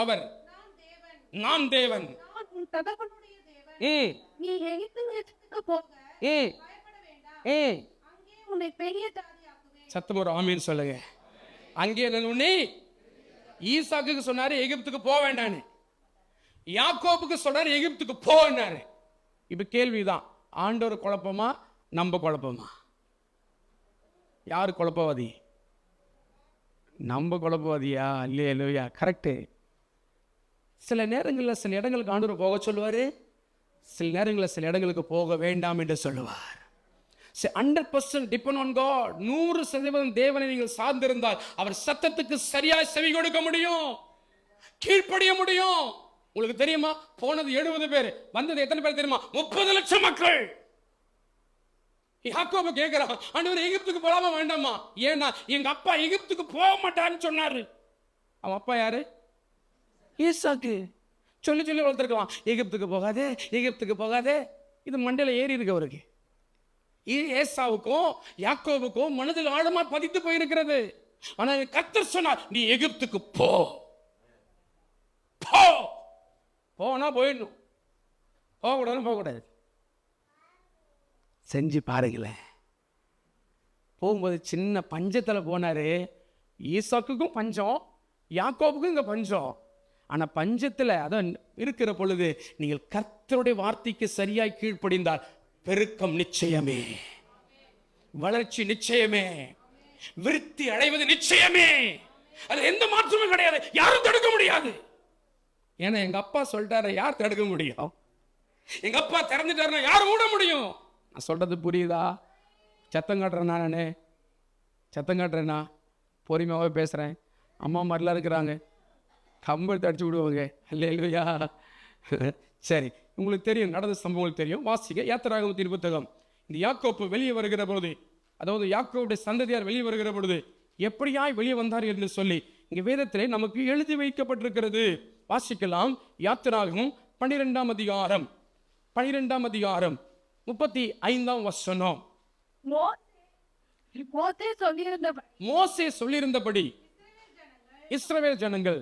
அவர் நான் தேவன், சத்தம் ஒரு ஆமீன் சொல்லுங்க. அங்கே உன்னை ஈசாக்கு சொன்னாரு எகிப்துக்கு போக வேண்டான்னு, யாக்கோபுக்கு சொன்னாரு எகிப்துக்கு போனாரு. இப்ப கேள்விதான், ஆண்டவர் குழப்பமா நம்ம குழப்பமா? யாரு குழப்பவாதி? நம்ம குழப்பவாதியா? இல்லையா? கரெக்டு. சில நேரங்களில் சில இடங்களுக்கு ஆண்டவர் போக சொல்லுவாரு, சில நேரங்களில் சில இடங்களுக்கு போக வேண்டாம் என்று சொல்லுவார். 100% டிபெண்ட் ஆன் காட். 100% தேவனை நீங்கள் சார்ந்திருந்தால் அவர் சத்தத்துக்கு சரியாய் செவி கொடுக்க முடியும், கீழ்ப்படிய முடியும். உங்களுக்கு தெரியுமா? போனது 70 பேர், வந்தது எத்தனை பேர் தெரியுமா? 30 லட்சம் மக்கள். யாக்கோபு கேட்கிறான், ஆண்டவரே எகிப்துக்கு போலாமா வேண்டாமா? ஏன்னா எங்க அப்பா எகிப்துக்கு போக மாட்டான்னு சொன்னாரு. அவன் அப்பா யாரு? ஈசாக்கு. சொல்லி சொல்லி வளர்த்துருக்கலாம், எகிப்துக்கு போகாதே எகிப்துக்கு போகாதே. இது மண்டையில ஏறி இருக்கு அவருக்கு. ஏசாவுக்கும் யாக்கோபுக்கும் மனதில் ஆழமா பதித்து போயிருக்கிறது. ஆனா கர்த்தர் சொன்னார், நீ எகிப்துக்கு போ. போனா போயிடணும், போகக்கூடாது. செஞ்சு பாருங்களேன். போகும்போது சின்ன பஞ்சத்தில் போனாரு. ஈசாக்குக்கும் பஞ்சம், யாக்கோபுக்கும் இங்க பஞ்சம். ஆனா பஞ்சத்தில் அதான் இருக்கிற பொழுது நீங்கள் கர்த்தருடைய வார்த்தைக்கு சரியாய் கீழ்ப்படிந்தால் பெருக்கம் நிச்சயமே, வளர்ச்சி நிச்சயமே, விருத்தி அடைவது நிச்சயமே. அது எந்த மாற்றமும் கிடையாது, யாரும் தடுக்க முடியாது. ஏன்னா எங்க அப்பா சொல்லிட்டாரு, யார் தடுக்க முடியும்? எங்க அப்பா திறந்துட்டாருன்னா யார் மூட முடியும்? நான் சொல்றது புரியுதா? சத்தம் காட்டுறேன்னா, பொறுமையாவே பேசுறேன். அம்மா மாதிரிலாம் இருக்கிறாங்க, கம்பெடுத்து அடிச்சு விடுவாங்க. அல்லேலூயா. சரி, உங்களுக்கு தெரியும், நடந்த சம்பவங்கள் தெரியும். வாசிக்க யாத்திராகமத்தின் புத்தகம். இந்த யாக்கோப்பு வெளியே வருகிற பொழுது, அதாவது யாக்கோவுடைய சந்ததியார் வெளியே வருகிற பொழுது எப்படியாய் வெளியே வந்தார் என்று சொல்லி இங்கே வேதத்திலே நமக்கு எழுதி வைக்கப்பட்டிருக்கிறது. வாசிக்கலாம். யாத்திராகமம் 12ஆம் அதிகாரம் 35ஆம் வசனம். மோசே சொல்லியிருந்தபடி இஸ்ரவேல் ஜனங்கள்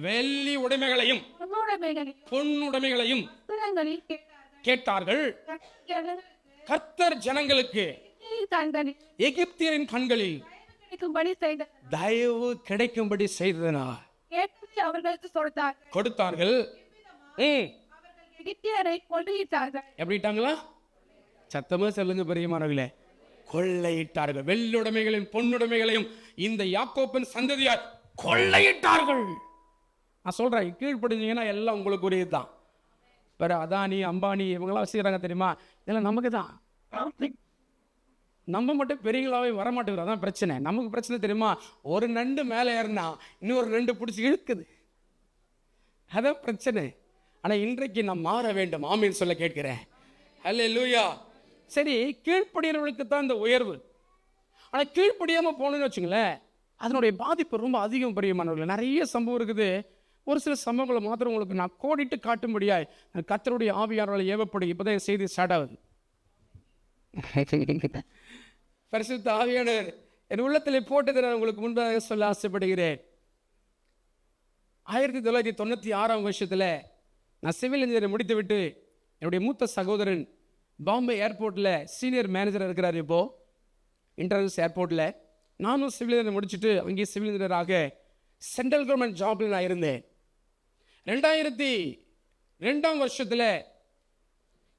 வெள்ளி உடைமைகளையும் பொன்னுடைமைகளையும் கேட்டார்கள். கர்த்தர் ஜனங்களுக்கு எகிப்தியரின் கண்களில் தயவு கிடைக்கும்படி செய்ததனால் அவர்களுக்கு கொடுத்தார்கள். எப்படிட்டாங்களா? சத்தமா சொல்லுங்க பெரியமானவர்களே. கொள்ளையிட்டார்கள். வெள்ளுடைமைகளையும் பொன்னுடைமைகளையும் இந்த யாக்கோப்பின் சந்ததியார் கொள்ளையிட்டார்கள். நான் சொல்றேன், கீழ்ப்படிஞ்சீங்கன்னா எல்லாம் உங்களுக்கு உரியதுதான். வேற அதானி அம்பானி இவங்கெல்லாம் செய்யறாங்க தெரியுமா? இதெல்லாம் நமக்கு தான். நம்ம மட்டும் பெரியங்களாவே வரமாட்டேங்கிறோம். அதான் பிரச்சனை. நமக்கு பிரச்சனை தெரியுமா? ஒரு நண்டு மேலே ஏறினா இன்னொரு நண்டு பிடிச்சி இழுக்குது. அதான் பிரச்சனை. ஆனால் இன்றைக்கு நான் மாற வேண்டும். ஆமீன் சொல்ல கேட்கிறேன். அல்லேலூயா. சரி, கீழ்ப்படியவர்களுக்கு தான் இந்த உயர்வு. ஆனால் கீழ்ப்படியாமல் போகணுன்னு வச்சுங்களேன், அதனுடைய பாதிப்பு ரொம்ப அதிகம். பிரியமானவர்கள், நிறைய சம்பவம் இருக்குது. ஒரு சில சம்பவங்களை மாத்திரம் உங்களுக்கு நான் கோடிட்டு காட்டும்படியாய் கர்த்தருடைய ஆவியானவர்களை ஏவப்படும். இப்போதான் என் செய்தி ஸ்டார்ட் ஆகுது. பரிசுத்த ஆவியானவர் என் உள்ளத்தில் போட்டதை நான் உங்களுக்கு முன்பாக சொல்ல ஆசைப்படுகிறேன். 1996ஆம் வருஷத்தில் நான் சிவில் இன்ஜினியர் முடித்துவிட்டு என்னுடைய மூத்த சகோதரன் பாம்பே ஏர்போர்ட்டில் சீனியர் மேனேஜராக இருக்கிறார். இப்போது இன்டர்நேஷனல் ஏர்போர்ட்டில் நானும் சிவில் இன்ஜினியர் முடிச்சுட்டு அங்கேயே சிவில் இன்ஜினியராக சென்ட்ரல் கவர்மெண்ட் ஜாபில் நான் இருந்தேன். 2002ஆம் வருஷத்தில்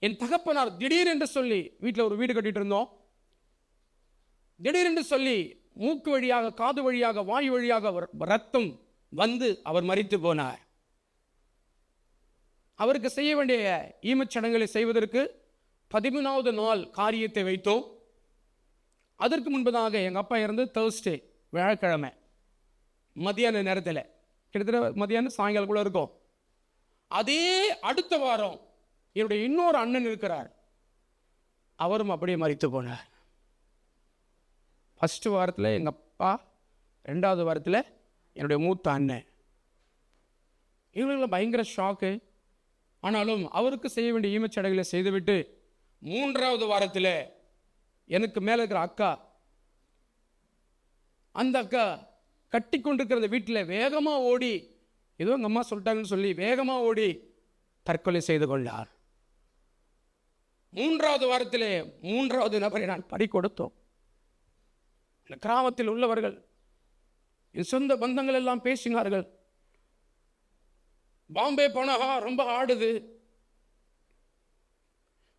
என் தகப்பனார் திடீரென்று சொல்லி, வீட்டில் ஒரு வீடு கட்டிட்டு இருந்தோம், திடீரென்று சொல்லி மூக்கு வழியாக, காது வழியாக, வாயு வழியாக ரத்தம் வந்து அவர் மரித்து போனார். அவருக்கு செய்ய வேண்டிய ஈமச்சடங்குகளை செய்வதற்கு 13வது நாள் காரியத்தை வைத்தோம். அதற்கு முன்பதாக எங்கள் அப்பா இறந்து தேர்ஸ்டே, வியாழக்கிழமை மதியான நேரத்தில், கிட்டத்தட்ட மதியானம் சாயங்காலம் கூட இருக்கும். அதே அடுத்த வாரம் என்னுடைய இன்னொரு அண்ணன் இருக்கிறார், அவரும் அப்படியே மரித்து போனார். ஃபஸ்ட்டு வாரத்தில் எங்கள் அப்பா, 2வது வாரத்தில் என்னுடைய மூத்த அண்ணன். இவங்களுக்கு பயங்கர ஷாக்கு. ஆனாலும் அவருக்கு செய்ய வேண்டிய ஈமச்சடங்குகளை செய்துவிட்டு 3வது வாரத்தில் எனக்கு மேலே இருக்கிற அக்கா, அந்த அக்கா கட்டி கொண்டிருக்கிற வீட்டில் வேகமாக ஓடி, ஏதோ எங்கள் அம்மா சொல்லிட்டாங்கன்னு சொல்லி வேகமாக ஓடி தற்கொலை செய்து கொண்டார். 3வது வாரத்திலே 3வது நபரை நான் பறி கொடுத்தோம். இந்த கிராமத்தில் உள்ளவர்கள், என் சொந்த பந்தங்கள் எல்லாம் பேசினார்கள். பாம்பே போனா ரொம்ப ஆடுது,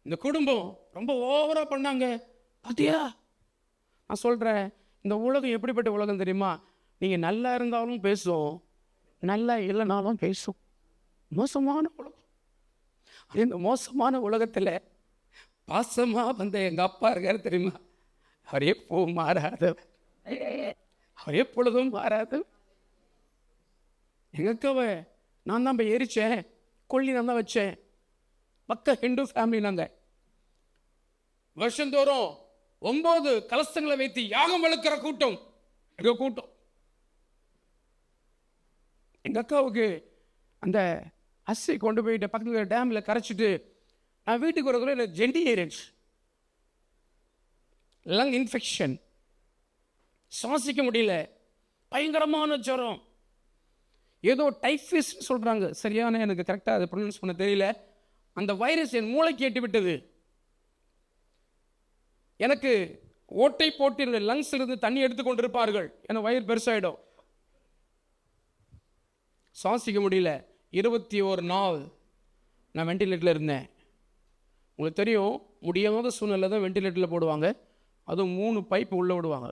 இந்த குடும்பம் ரொம்ப ஓவரா பண்ணாங்க. பாத்தியா, நான் சொல்றேன், இந்த உலகம் எப்படிப்பட்ட உலகம் தெரியுமா? நீங்க நல்லா இருந்தாலும் பேசும், நல்லா இல்லைனாலும் பேசும். மோசமான உலகம். இந்த மோசமான உலகத்துல பாசமா வந்த எங்க அப்பா இருக்காரு தெரியுமா? அவர் எப்பவும் மாறாதவர், அவர் எப்பொழுதும் மாறாதவர். எங்க அக்காவை நான் தான் போய் எரிச்சேன், கொல்லி நான் தான் வச்சேன். பக்க ஹிந்து ஃபேமிலி நாங்கள். வருஷந்தோறும் 9 கலசங்களை வைத்து யாகம் வளர்க்கிற கூட்டம் எங்க கூட்டம். எங்கள் அக்காவுக்கு அந்த அஸ்ஸை கொண்டு போயிட்டு பக்கத்தில் டேமில் கரைச்சிட்டு நான் வீட்டுக்கு வரக்குள்ள எனக்கு ஜென்டிஏரன்ஸ், லங் இன்ஃபெக்ஷன், சுவாசிக்க முடியல, பயங்கரமான ஜுரம், ஏதோ டைஃபிஸ் சொல்கிறாங்க, சரியான எனக்கு கரெக்டாக அதை ப்ரொனவுன்ஸ் பண்ண தெரியல. அந்த வைரஸ் என் மூளைக்கு எட்டி விட்டது. எனக்கு ஓட்டை போட்டு லங்ஸ் இருந்து தண்ணி எடுத்துக்கொண்டிருப்பார்கள், எனக்கு வயிறு பெருசாயிடும், சுவாசிக்க முடியல. 21 நாள் நான் வெண்டிலேட்டரில் இருந்தேன். உங்களுக்கு தெரியும், முடியாத சூழ்நிலை தான் வெண்டிலேட்டரில் போடுவாங்க. அதுவும் 3 பைப்பு உள்ளே விடுவாங்க.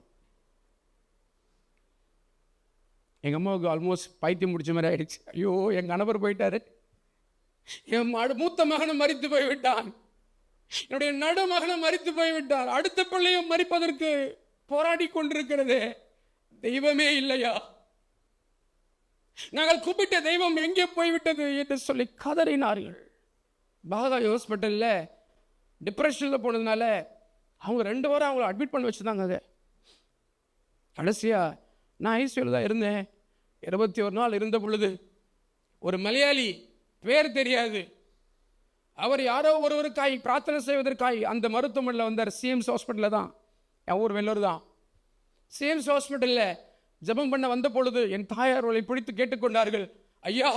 எங்கள் அம்மாவுக்கு ஆல்மோஸ்ட் பைத்தியம் முடிச்ச மாதிரி ஆயிடுச்சு. ஐயோ, என் கணவர் போயிட்டாரு, என் மூத்த மகனை மரித்து போய்விட்டான், என்னுடைய நடு மகனை மரித்து போய்விட்டார், அடுத்த பிள்ளையும் மரிப்பதற்கு போராடி கொண்டிருக்கிறது. தெய்வமே இல்லையா, நாங்கள் கூப்பிட்ட தெய்வம் எங்கே போய்விட்டது என்று சொல்லி கதறினார்கள். பாகா ஹாஸ்பிட்டலில் டிப்ரெஷனில் போனதுனால அவங்க 2 வாரம் அவங்கள அட்மிட் பண்ணி வச்சுருந்தாங்க. அதை கடைசியாக நான் ஐசியூவில் தான் இருந்தேன். 21 நாள் இருந்த பொழுது ஒரு மலையாளி, பேர் தெரியாது, அவர் யாரோ ஒருவருக்காய் பிரார்த்தனை செய்வதற்காய் அந்த மருத்துவமனையில் வந்தார். சிஎம்ஸ் ஹாஸ்பிட்டலில் தான், என் ஊர் வெள்ளூர் தான். சிஎம்ஸ் ஹாஸ்பிட்டலில் ஜெபம் பண்ண வந்த பொழுது என் தாயார் அவளை பிடித்து கேட்டுக்கொண்டார்கள், ஐயா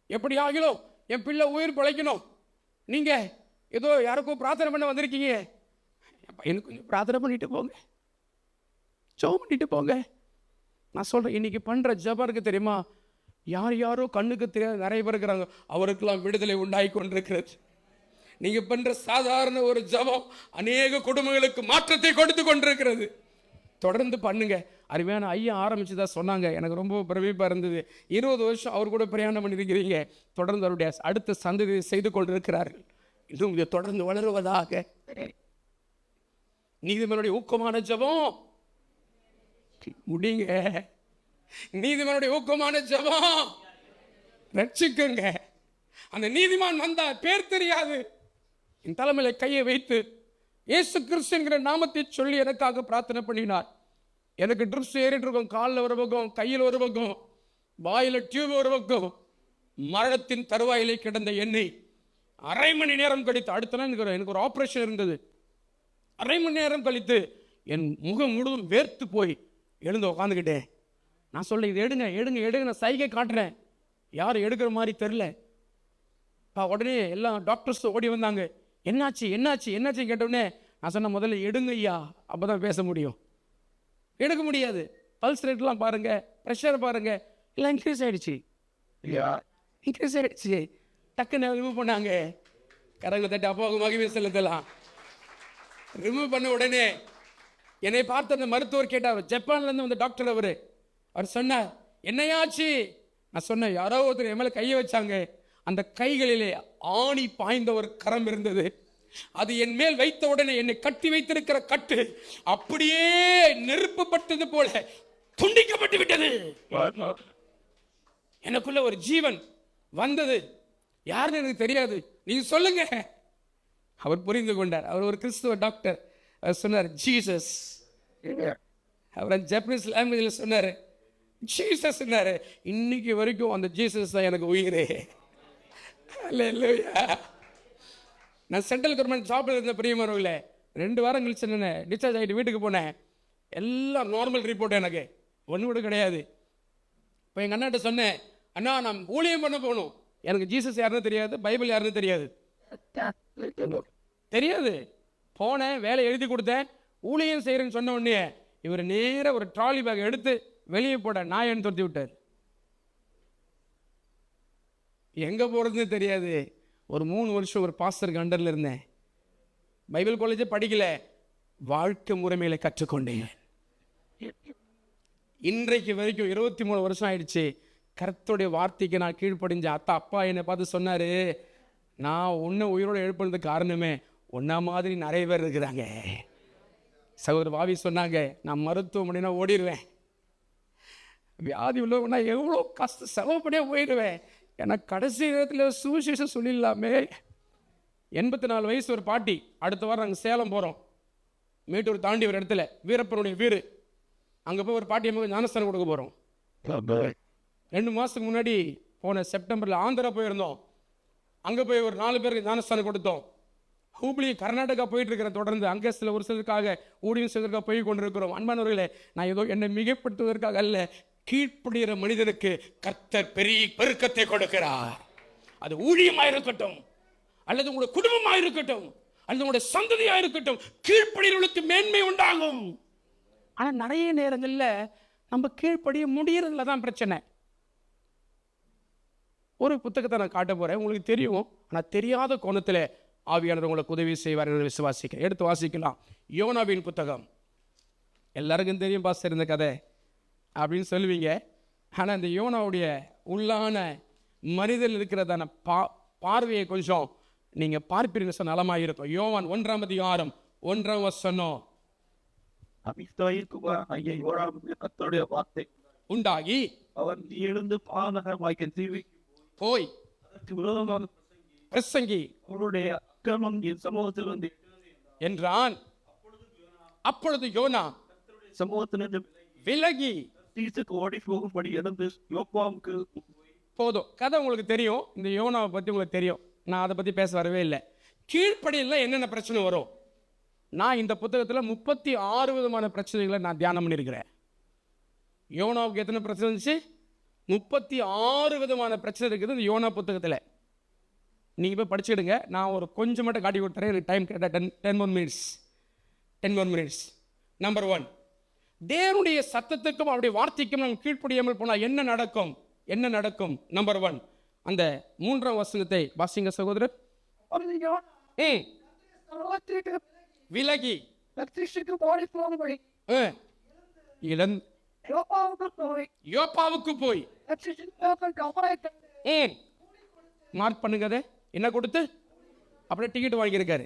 எப்படி ஆகிலும் என் பிள்ளை உயிர் பிழைக்கணும், நீங்கள் ஏதோ யாருக்கும் பிரார்த்தனை பண்ண வந்திருக்கீங்க, எனக்கு கொஞ்சம் பிரார்த்தனை பண்ணிட்டு போங்க, ஜெபம் பண்ணிட்டு போங்க. நான் சொல்கிறேன், இன்னைக்கு பண்ணுற ஜெபம் இருக்கு தெரியுமா, யார் யாரோ கண்ணுக்கு தெரியாத நிறைய பேர் இருக்கிறாங்க, அவருக்கெல்லாம் விடுதலை உண்டாகி கொண்டிருக்கிறது. நீங்கள் பண்ணுற சாதாரண ஒரு ஜெபம் அநேக குடும்பங்களுக்கு மாற்றத்தை கொடுத்து கொண்டிருக்கிறது. தொடர்ந்து பண்ணுங்க. அருமையான ஐயா ஆரம்பிச்சுதான் சொன்னாங்க, எனக்கு ரொம்ப பிரமிப்பாக இருந்தது. 20 வருஷம் அவர் கூட பிரயாணம் பண்ணியிருக்கிறீங்க. தொடர்ந்து அவருடைய அடுத்த சந்ததி செய்து கொண்டிருக்கிறார்கள். இன்னும் இதை தொடர்ந்து வளருவதாக. நீதிமனுடைய ஊக்கமான ஜெபம் முடிங்க. நீதிமானுடைய ஊக்கமான ஜெபம் ரட்சிக்குங்க. அந்த நீதிமான் வந்தா பேர் தெரியாது, என் தலைமையில கையை வைத்து இயேசு கிறிஸ்து என்கிற நாமத்தை சொல்லி எனக்காக பிரார்த்தனை பண்ணினார். எனக்கு ட்ரிப்ஸ் ஏறிட்டு இருக்கும், காலில் ஒரு பக்கம், கையில் ஒரு பக்கம், வாயில டியூப் ஒரு பக்கம். மரணத்தின் தருவாயிலே கிடந்த என்னை அரை மணி நேரம் கழித்து, அடுத்த நாள் எனக்கு ஒரு ஆப்ரேஷன் இருந்தது. அரை மணி நேரம் கழித்து என் முகம் முழுவதும் வேர்த்து போய் எழுந்து உட்காந்துக்கிட்டேன். நான் சொல்ல, இது எடுங்க எடுங்க எடுங்க, நான் சைகை காட்டுறேன். யாரும் எடுக்கிற மாதிரி தெரில. உடனே எல்லாம் டாக்டர்ஸ் ஓடி வந்தாங்க. என்னாச்சு என்னாச்சு என்னாச்சு கேட்டவுடனே நான் சொன்ன, முதல்ல எடுங்க ஐயா, அப்போ தான் பேச முடியும். எடுக்க முடியாது. பல்ஸ் ரேட்லாம் பாருங்க, ப்ரெஷர் பாருங்க, எல்லாம் இன்க்ரீஸ் ஆகிடுச்சு. இன்க்ரீஸ் ஆகிடுச்சு. டக்குன்னு ரிமூவ் பண்ணாங்க. கரங்க தட்டி அப்பாவுக்கு மகிமை செலுத்தலாம். ரிமூவ் பண்ண உடனே என்னை பார்த்து அந்த மருத்துவர் கேட்டார், ஜப்பான்லேருந்து வந்த டாக்டர் அவர் சொன்னார், என்னையாச்சு? நான் சொன்னேன், யாரோ ஒருத்தர் என் மேலே கையை வச்சாங்க. அந்த கைகளிலே ஆணி பாய்ந்த ஒரு கரம் இருந்தது. அது என் மேல் வைத்த உடனே என்னை கட்டி வைத்திருக்கிற கட்டு அப்படியே நெருப்பப்பட்டது போல துண்டிக்கப்பட்டு விட்டது. எனக்குள்ள ஒரு ஜீவன் வந்தது. யாருன்னு எனக்கு தெரியாது, நீங்க சொல்லுங்க. அவர் புரிந்து கொண்டார். அவர் ஒரு கிறிஸ்துவ டாக்டர். அவர் சொன்னார், ஜீசஸ். அவர் ஜப்பனீஸ் லாங்குவேஜில் சொன்னார், ஜீசஸ். இன்னைக்கு வரைக்கும் அந்த ஜீசஸ் தான் எனக்கு உயிரே. அல்லேலூயா. நான் சென்ட்ரல் கவர்மெண்ட் ஜாப்ல இருந்த பிரியமானவர்களே, 2 வாரம் கழிச்சு நான் டிஸ்சார்ஜ் ஆகிட்டு வீட்டுக்கு போனேன். எல்லாம் நார்மல் ரிப்போர்ட், எனக்கு ஒன்று கூட கிடையாது. இப்போ எங்கள் அண்ணாட்ட சொன்னேன், அண்ணா நான் ஊழியம் பண்ண போகணும், எனக்கு ஜீசஸ் யாருன்னு தெரியாது, பைபிள் யாருன்னு தெரியாது. போனேன், வேலை எழுதி கொடுத்தேன், ஊழியம் செய்கிறேன்னு சொன்ன உடனே இவர் நேராக ஒரு ட்ராலி பேக் எடுத்து வெளியே போட நாயன்னு துரத்தி விட்டார். எங்கே போகிறதுன்னு தெரியாது. ஒரு 3 வருஷம் ஒரு பாஸ்டருக்கு அண்டரில் இருந்தேன். பைபிள் காலேஜே படிக்கல, வாழ்க்கை முறைமையில கற்றுக்கொண்டேன். இன்றைக்கு வரைக்கும் 23 வருஷம் ஆயிடுச்சு. கர்த்தருடைய வார்த்தைக்கு நான் கீழ்ப்படிஞ்ச அப்பா என்னை பார்த்து சொன்னார், நான் உன்னை உயிரோடு எழுப்புனதுக்கு காரணமே ஒன்றா மாதிரி நிறைய பேர் இருக்கிறாங்க. சகோதரர் வாவி சொன்னாங்க, நான் மருத்துவமனைனா ஓடிடுவேன், வியாதி உள்ளவனா எவ்வளோ கஷ்டம் செலவுப்படியாக போயிடுவேன், எனக்கு கடைசி நேரத்தில் சுவிசேஷம் சொல்லிடலாமே. 84 வயசு ஒரு பாட்டி. அடுத்த வாரம் நாங்கள் சேலம் போகிறோம். மேட்டூர் தாண்டி ஒரு இடத்துல வீரப்பனுடைய வீடு, அங்கே போய் ஒரு பாட்டி அம்மாவுக்கு ஞானஸ்தானம் கொடுக்க போகிறோம். 2 மாதத்துக்கு முன்னாடி போன செப்டம்பரில் ஆந்திரா போயிருந்தோம். அங்கே போய் ஒரு 4 பேருக்கு ஞானஸ்தானம் கொடுத்தோம். ஹூப்ளி கர்நாடகா போயிட்டு இருக்கிறேன். தொடர்ந்து அங்கே சில ஒரு சிலருக்காக ஊழியம் செய்வதற்காக போய் கொண்டிருக்கிறோம். அன்பானவர்களே, நான் ஏதோ என்னை மிகைப்படுத்துவதற்காக அல்ல, கீழ்ப்படுகிற மனிதனுக்கு கர்த்தர் பெரிய பெருக்கத்தை கொடுக்கிறார். அது ஊழியமாக இருக்கட்டும், அல்லது உங்களுடைய குடும்பமாக இருக்கட்டும், அல்லது உங்களுடைய சந்ததியாக இருக்கட்டும், கீழ்ப்படுகிறவர்களுக்கு மேன்மை உண்டாகும். ஆனால் நிறைய நேரங்களில் நம்ம கீழ்ப்படிய முடியறதுல தான் பிரச்சனை. ஒரு புத்தகத்தை நான் காட்ட போகிறேன், உங்களுக்கு தெரியும். ஆனால் தெரியாத கோணத்தில் ஆவியானவர் உங்களுக்கு உதவி செய்வார் என்று விசுவாசிக்க. எடுத்து வாசிக்கலாம். யோனாவின் புத்தகம். எல்லாருக்கும் தெரியும் பாஸ்டர் இந்த கதை அப்படின்னு சொல்லுவீங்க. ஆனால் இந்த யோனாவுடைய உள்ளான மனிதன் இருக்கிறதான பார்வையை கொஞ்சம் நீங்கள் பார்ப்பீர்கள், நலமாக இருக்கும். யோவான் 1 அதிகாரம் 1 வசனம். அமித்தாயின் குமாரனாகிய யோராமுக்கு கர்த்தருடைய வார்த்தை உண்டாகி அவன் எழுந்து பாலநகரமாகிய தீவிக்கு போய் அதற்கு விரோதமாக பிரசங்கி அவருடைய அக்கிரமம் என் சமூகத்தில் வந்து என்றான். அப்பொழுது யோனா சமூகத்திலிருந்து விலகி தீசுக்கு ஓடி போகும்படி எழுந்து யோப்பாவுக்கு போதும். கதை உங்களுக்கு தெரியும், இந்த யோனாவை பற்றி உங்களுக்கு தெரியும், நான் அதை பற்றி பேச வரவே இல்லை. கீழ்ப்படியில் என்னென்ன பிரச்சனை வரும்? நான் இந்த புத்தகத்தில் 36 விதமான பிரச்சனைகளை நான் தியானம் பண்ணியிருக்கிறேன். யோனாவுக்கு எத்தனை பிரச்சனை இருந்துச்சு? 36 விதமான பிரச்சனை இருக்குது இந்த யோனா புத்தகத்தில். நீங்கள் போய் படிச்சுடுங்க. நான் ஒரு கொஞ்சம் மட்டும் காட்டி கொடுத்துறேன். எனக்கு டைம் கேட்டால் 10 more minutes. நம்பர் 1, தேவனுடைய சத்தத்துக்கும் அவருடைய வார்த்தைக்கும் நாம் கீழ்ப்படியாமல் போனால் என்ன நடக்கும்? என்ன நடக்கும்? நம்பர் 1, அந்த 3ஆம் வசனத்தை வாசிங்க சகோதரர். விலகி யோப்பாவுக்கு போய் மார்க் பண்ணுங்க. அதை என்ன கொடுத்து அப்படியே டிக்கெட் வாங்கியிருக்காரு.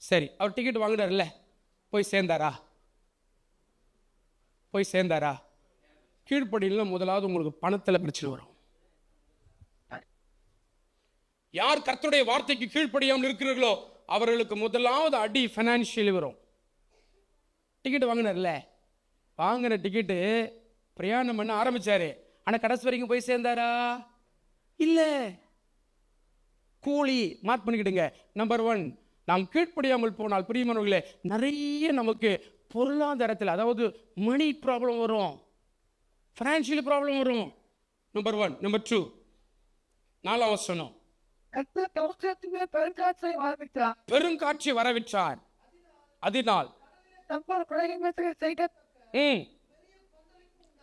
சரி, அவர் டிக்கெட் வாங்கினார்ல, போய் சேர்ந்தாரா? போய் சேர்ந்தாரா? கீழ்ப்படியில் முதலாவது உங்களுக்கு பணத்தில் பிரச்சனை வரும். யார் கர்த்தருடைய வார்த்தைக்கு கீழ்ப்படியாமல் இருக்கிறீர்களோ அவர்களுக்கு முதலாவது அடி ஃபைனான்ஷியலி வரும். டிக்கெட் வாங்கினார்ல, வாங்கின டிக்கெட்டு பிரயாணம் பண்ண ஆரம்பிச்சாரு. ஆனால் கடைசி வரைக்கும் போய் சேர்ந்தாரா? இல்லை. கூலி மார்க் பண்ணிக்கிடுங்க. நம்பர் 1, நாம் கீழ்ப்படியாமல் போனால் பிரியமானவர்களே நிறைய நமக்கு பொருளாதாரத்தில், அதாவது மணி ப்ராப்ளம் வரும், ஃபைனான்ஷியல் ப்ராப்ளம் வரும். நம்பர் 1. நம்பர் 2, 4ஆம் வசனம், பெருங்காட்சி வரவிட்டார், அதனால்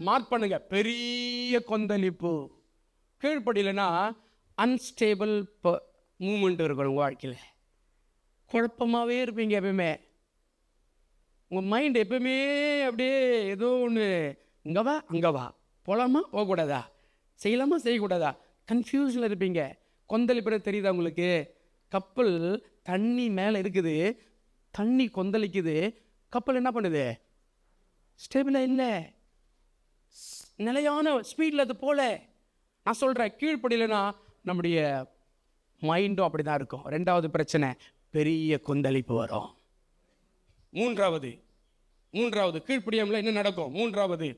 மார்க் பண்ணுங்க, பெரிய கொந்தளிப்பு. கீழ்ப்படியலைன்னா அன்ஸ்டேபிள் மூமெண்ட் இருக்கும் உங்கள் வாழ்க்கையில். குழப்பமாகவே இருப்பீங்க எப்பயுமே. உங்கள் மைண்ட் எப்பவுமே அப்படியே ஏதோ ஒன்று, இங்கே வா அங்கே வா, போகலாமா போகக்கூடாதா, செய்யலாமா செய்யக்கூடாதா, கன்ஃபியூஷனில் இருப்பீங்க. கொந்தளிப்புற தெரியுதா உங்களுக்கு? கப்பல் தண்ணி மேலே இருக்குது, தண்ணி கொந்தளிக்குது, கப்பல் என்ன பண்ணுது? ஸ்டேபிளாக இல்லை, நிலையான ஸ்பீடில் அது போல. நான் சொல்கிறேன், கீழ்ப்படியலைன்னா நம்முடைய மைண்டும் அப்படி தான் இருக்கும். 2வது பிரச்சனை, பெரிய கொந்தளிப்பு வரும். 3வது கீழ்ப்படியாமல் என்ன நடக்கும்? 3வது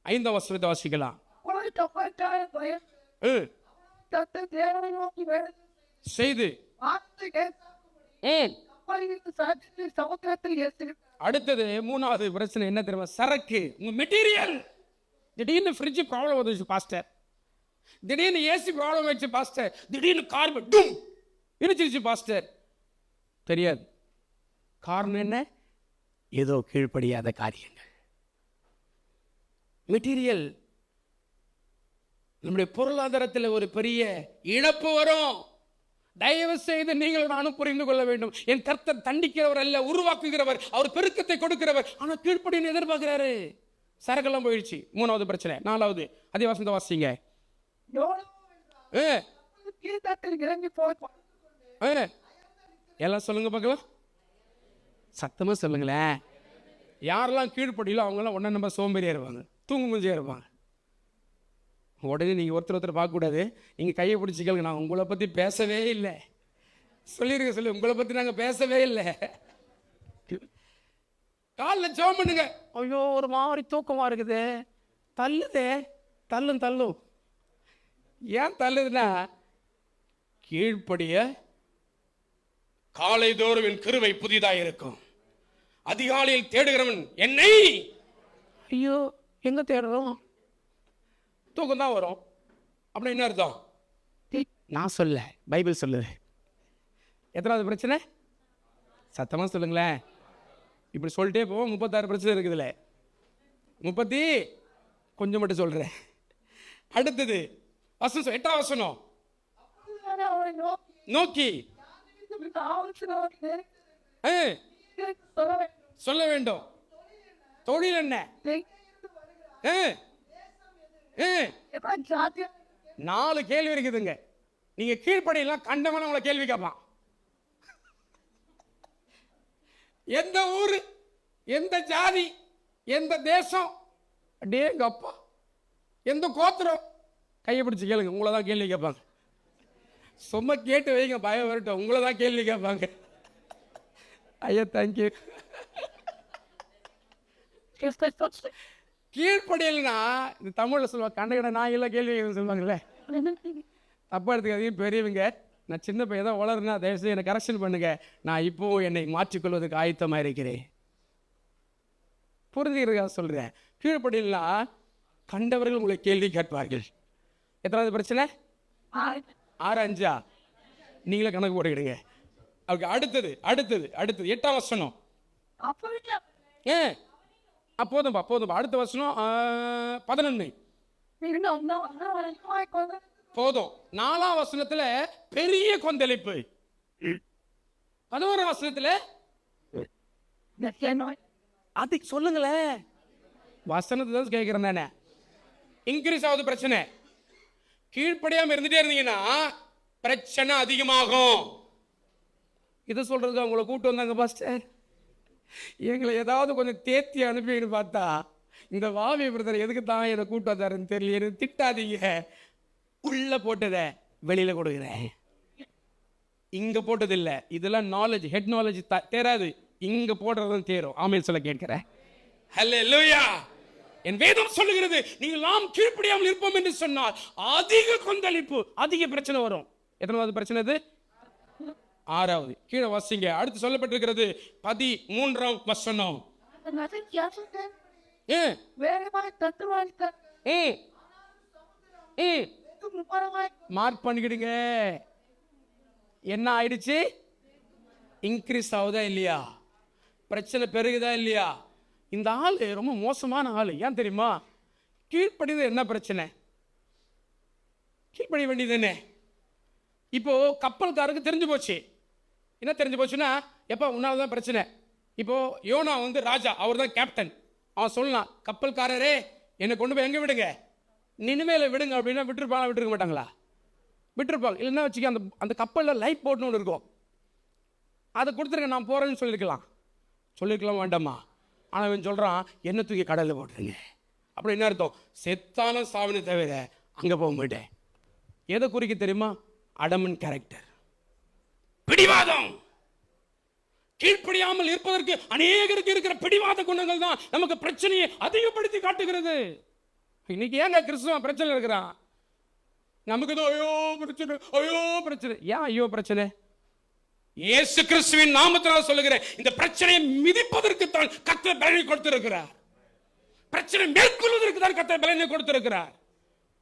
5ஆம் வசனத்தை வாசிக்கலாம். செய்து அடுத்தது 3வது பிரச்சனை என்ன தெரியுமா? சரக்கு, உங்க மெட்டீரியல். திடீர்னு ஃப்ரிட்ஜ் ப்ராப்ளம் வந்துச்சு பாஸ்டர், திடீர்னு ஏசி ப்ராப்ளம் வச்சு பாஸ்டர், திடீர்னு கார் இடிச்சிருச்சு பாஸ்டர். தெரியாது காரணம் என்ன? ஏதோ கீழ்ப்படியாத காரியங்கள். மெட்டீரியல், நம்முடைய பொருளாதாரத்தில் ஒரு பெரிய இழப்பு வரும். தயவு செய்து நீங்கள் நானும் புரிந்து கொள்ள வேண்டும். என் கர்த்தர் தண்டிக்கிறவர் அல்ல, உருவாக்குகிறவர். அவர் பெருக்கத்தை கொடுக்கிறவர். ஆனால் கீழ்ப்படின்னு எதிர்பார்க்கிறாரு. சரக்கெல்லாம் போயிடுச்சு. 3வது பிரச்சனை. 4வது அதே வசனத்தை வாசிங்க. எல்லாம் சொல்லுங்க பார்க்கலாம், சத்தமாக சொல்லுங்களேன். யாரெல்லாம் கீழ்ப்படியிலோ அவங்கெல்லாம் ஒன்றா நம்ம சோம்பேறியாக இருப்பாங்க, தூங்கு மூஞ்சியாக இருப்பாங்க. உடனே நீங்கள் ஒருத்தர் பார்க்கக்கூடாது. நீங்கள் கையை பிடிச்சிக்கலுங்க, நான் உங்களை பற்றி பேசவே இல்லை சொல்லியிருக்க சொல்லி, உங்களை பற்றி நாங்கள் பேசவே இல்லை. காலில் ஜெபம் பண்ணுங்க. ஐயோ ஒரு மாதிரி தூக்கமாக இருக்குது, தள்ளுதே, தள்ளும். ஏன் தள்ளுதுன்னா, கீழ்ப்படிய காலை தோறும் என் கிருபை புதிதாக இருக்கும், அதிகாலையில் தேடுகிறவன் என்னை. ஐயோ எங்க தேடுறோம்? தூக்கம் தான் வரும். அப்படின்னு என்ன அர்த்தம்? நான் சொல்ல, பைபிள் சொல்லுது. எத்தனாவது பிரச்சனை? சத்தமாக சொல்லுங்களேன். இப்படி சொல்லிட்டே போவோம். 36 பிரச்சனை இருக்குதுல்ல. 30 கொஞ்சம் மட்டும் சொல்கிறேன். அடுத்தது 8ஆம் வசனம், நோக்கி சொல்ல வேண்டும். தொழில் என்ன? 4 கேள்வி இருக்குதுங்க. நீங்க கீழ்ப்படியெல்லாம் கண்டவன உங்களை கேள்வி கேட்பான். எந்த ஊரு? எந்த ஜாதி, எந்த தேசம், அடேங்க அப்பா, எந்த கோத்திரம், கையை பிடிச்சி கேளுங்க, உங்களை தான் கேள்வி கேட்பாங்க. சும்மா கேட்டு வைங்க, பயம் வரட்டும், உங்களை தான் கேள்வி கேட்பாங்க. ஐயா தேங்க்யூ. கீழ்ப்படியல்னா இந்த தமிழில் சொல்லுவாங்க, கண்ட நாயெல்லாம் கேள்வி சொல்லுவாங்கல்ல, தப்பா எடுத்துக்காதீங்க பெரியவங்க. நான் சின்ன பையன் தான் வளருனா தயவுசெய்து என்னை கரெக்ஷன் பண்ணுங்க. நான் இப்போவும் என்னை மாற்றிக்கொள்வதற்கு ஆயத்தமாக இருக்கிறேன். புரிஞ்சுக்கிறதுக்காக சொல்கிறேன். கீழ்ப்படியல்னா கண்டவர்கள் உங்களை கேள்வி கேட்பார்கள். எத்தனாவது பிரச்சனை? 6 5 நீங்களே கணக்கு போட்டுக்கிடுங்க. ஓகே, அடுத்தது 8ஆம் வசனம். போதும்பா. அடுத்த வசனம் 11. போதும். 4ஆம் வசனத்துல பெரிய கொந்தளிப்பு. 11ஆம் வசனத்துல அது சொல்லுங்களேன். வசனத்தை தான் கேட்கிறேன் நானே. இன்க்ரீஸ் ஆகுது பிரச்சனை. கீழ்ப்படியாம இருந்துட்டே இருந்தீங்கன்னா பிரச்சனை அதிகமாகும். இதை சொல்றதுக்கு அவங்கள கூட்டு வந்தாங்க பாஸ்டர். எங்களை ஏதாவது கொஞ்சம் தேத்தி அனுப்பின்னு பார்த்தா இந்த வாவி பிரதர் எதுக்கு தான் என்னை கூட்டு வந்தாருன்னு தெரியல. எனக்கு திட்டாதீங்க. உள்ள போட்டதை வெளியில கொடுக்குறேன். இங்க போட்டது இல்லை. இதெல்லாம் நாலேஜ், ஹெட் நாலேஜ் தேராது. இங்க போடுறதும் தேரும். ஆமென் சொல்ல கேட்கிறேன். ஹல்லேலூயா. என் வேதம் சொல்லுகிறது, நீங்கள் நாம் கீழ்ப்படியாமல் இருப்போம் என்று சொன்னால் அதிக கொந்தளிப்பு, அதிக பிரச்சனை வரும். எத்தனாவது பிரச்சனை அது? 6வது. கீழே வாசிங்க. அடுத்து சொல்லப்பட்டிருக்கிறது 13ஆம் வசனம். மார்க் பண்ணிக்கிடுங்க. என்ன ஆயிடுச்சு? இன்க்ரீஸ் ஆகுதா இல்லையா? பிரச்சனை பெருகுதா இல்லையா? இந்த ஆள் ரொம்ப மோசமான ஆள். ஏன் தெரியுமா? கீழ்ப்படிது. என்ன பிரச்சனை? கீழ்ப்படிய வேண்டியது என்ன? இப்போ கப்பல்காரருக்கு தெரிஞ்சு போச்சு. என்ன தெரிஞ்சு போச்சுன்னா, எப்போ உன்னால தான் பிரச்சனை. இப்போ யோனா ராஜா, அவர் தான் கேப்டன். அவன் சொல்லலாம், கப்பல்காரரே என்னை கொண்டு போய் எங்கே விடுங்க, நினைவேல விடுங்க அப்படின்னா விட்டுருக்க மாட்டாங்களா? விட்டுருப்பாங்க. இல்லைன்னா வச்சுக்க, அந்த கப்பலில் லைஃப் போட்னு ஒன்று இருக்கும், அதை கொடுத்துருங்க, நான் போகிறேன்னு சொல்லியிருக்கலாம் வேண்டாமா? ஆனால் அவன் சொல்கிறான், என்ன தூக்கி கடலில் போட்டுருங்க. அப்படி என்ன அர்த்தம்? செத்தான சாவினை தவிர அங்கே போக மாட்டேன். எதை குறிக்க தெரியுமா? அடமன் கேரக்டர், பிடிவாதம். கீழ்ப்படியாமல் இருப்பதற்கு அநேகருக்கு இருக்கிற பிடிவாத குணங்கள் தான் நமக்கு பிரச்சனையை அதிகப்படுத்தி காட்டுகிறது. இன்னைக்கு ஏங்க கிறிஸ்துவ பிரச்சனை இருக்கிறான்? நமக்கு தான் ஐயோ பிரச்சனை. ஏன் ஐயோ பிரச்சனை? இயேசு கிறிஸ்துவின் நாமத்தினால் சொல்லுகிறேன், இந்த பிரச்சனையை மிதிப்பதற்கு தான் கர்த்தர் பலனை கொடுத்திருக்கிறார். பிரச்சனை மேற்கொள்வதற்கு தான் கர்த்தர் பலனை கொடுத்திருக்கிறார்.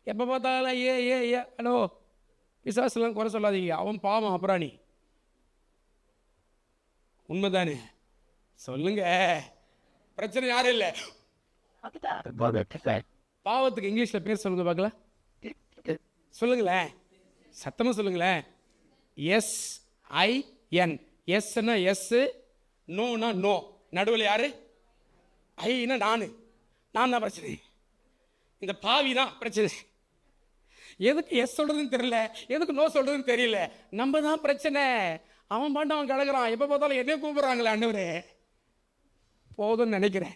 எப்ப பார்த்தாலும் ஏ ஹலோ, விசுவாசம் குறை சொல்லாதீங்க. அவன் பாவம், அப்புறாணி. உண்மைதானே? சொல்லுங்க. பிரச்சனை யாரும் இல்லை. பாவத்துக்கு இங்கிலீஷ்ல பேர் சொல்லுங்க பார்க்கலாம். சொல்லுங்களேன், சத்தமா சொல்லுங்களேன். SIN. எஸ்னா எஸ், நோனா நோ. நடுவில் யாரு? ஐனா நான் தான் பிரச்சனை. இந்த பாவி தான் பிரச்சனை. எதுக்கு எஸ் சொல்றதுன்னு தெரியல, எதுக்கு நோ சொல்றதுன்னு தெரியல. நம்ம தான் பிரச்சனை. அவன் பாண்டு அவன் கிடக்குறான். எப்போ பார்த்தாலும் என்னைய கூப்பிடுறாங்களே அண்ணவரே. போதும்னு நினைக்கிறேன்.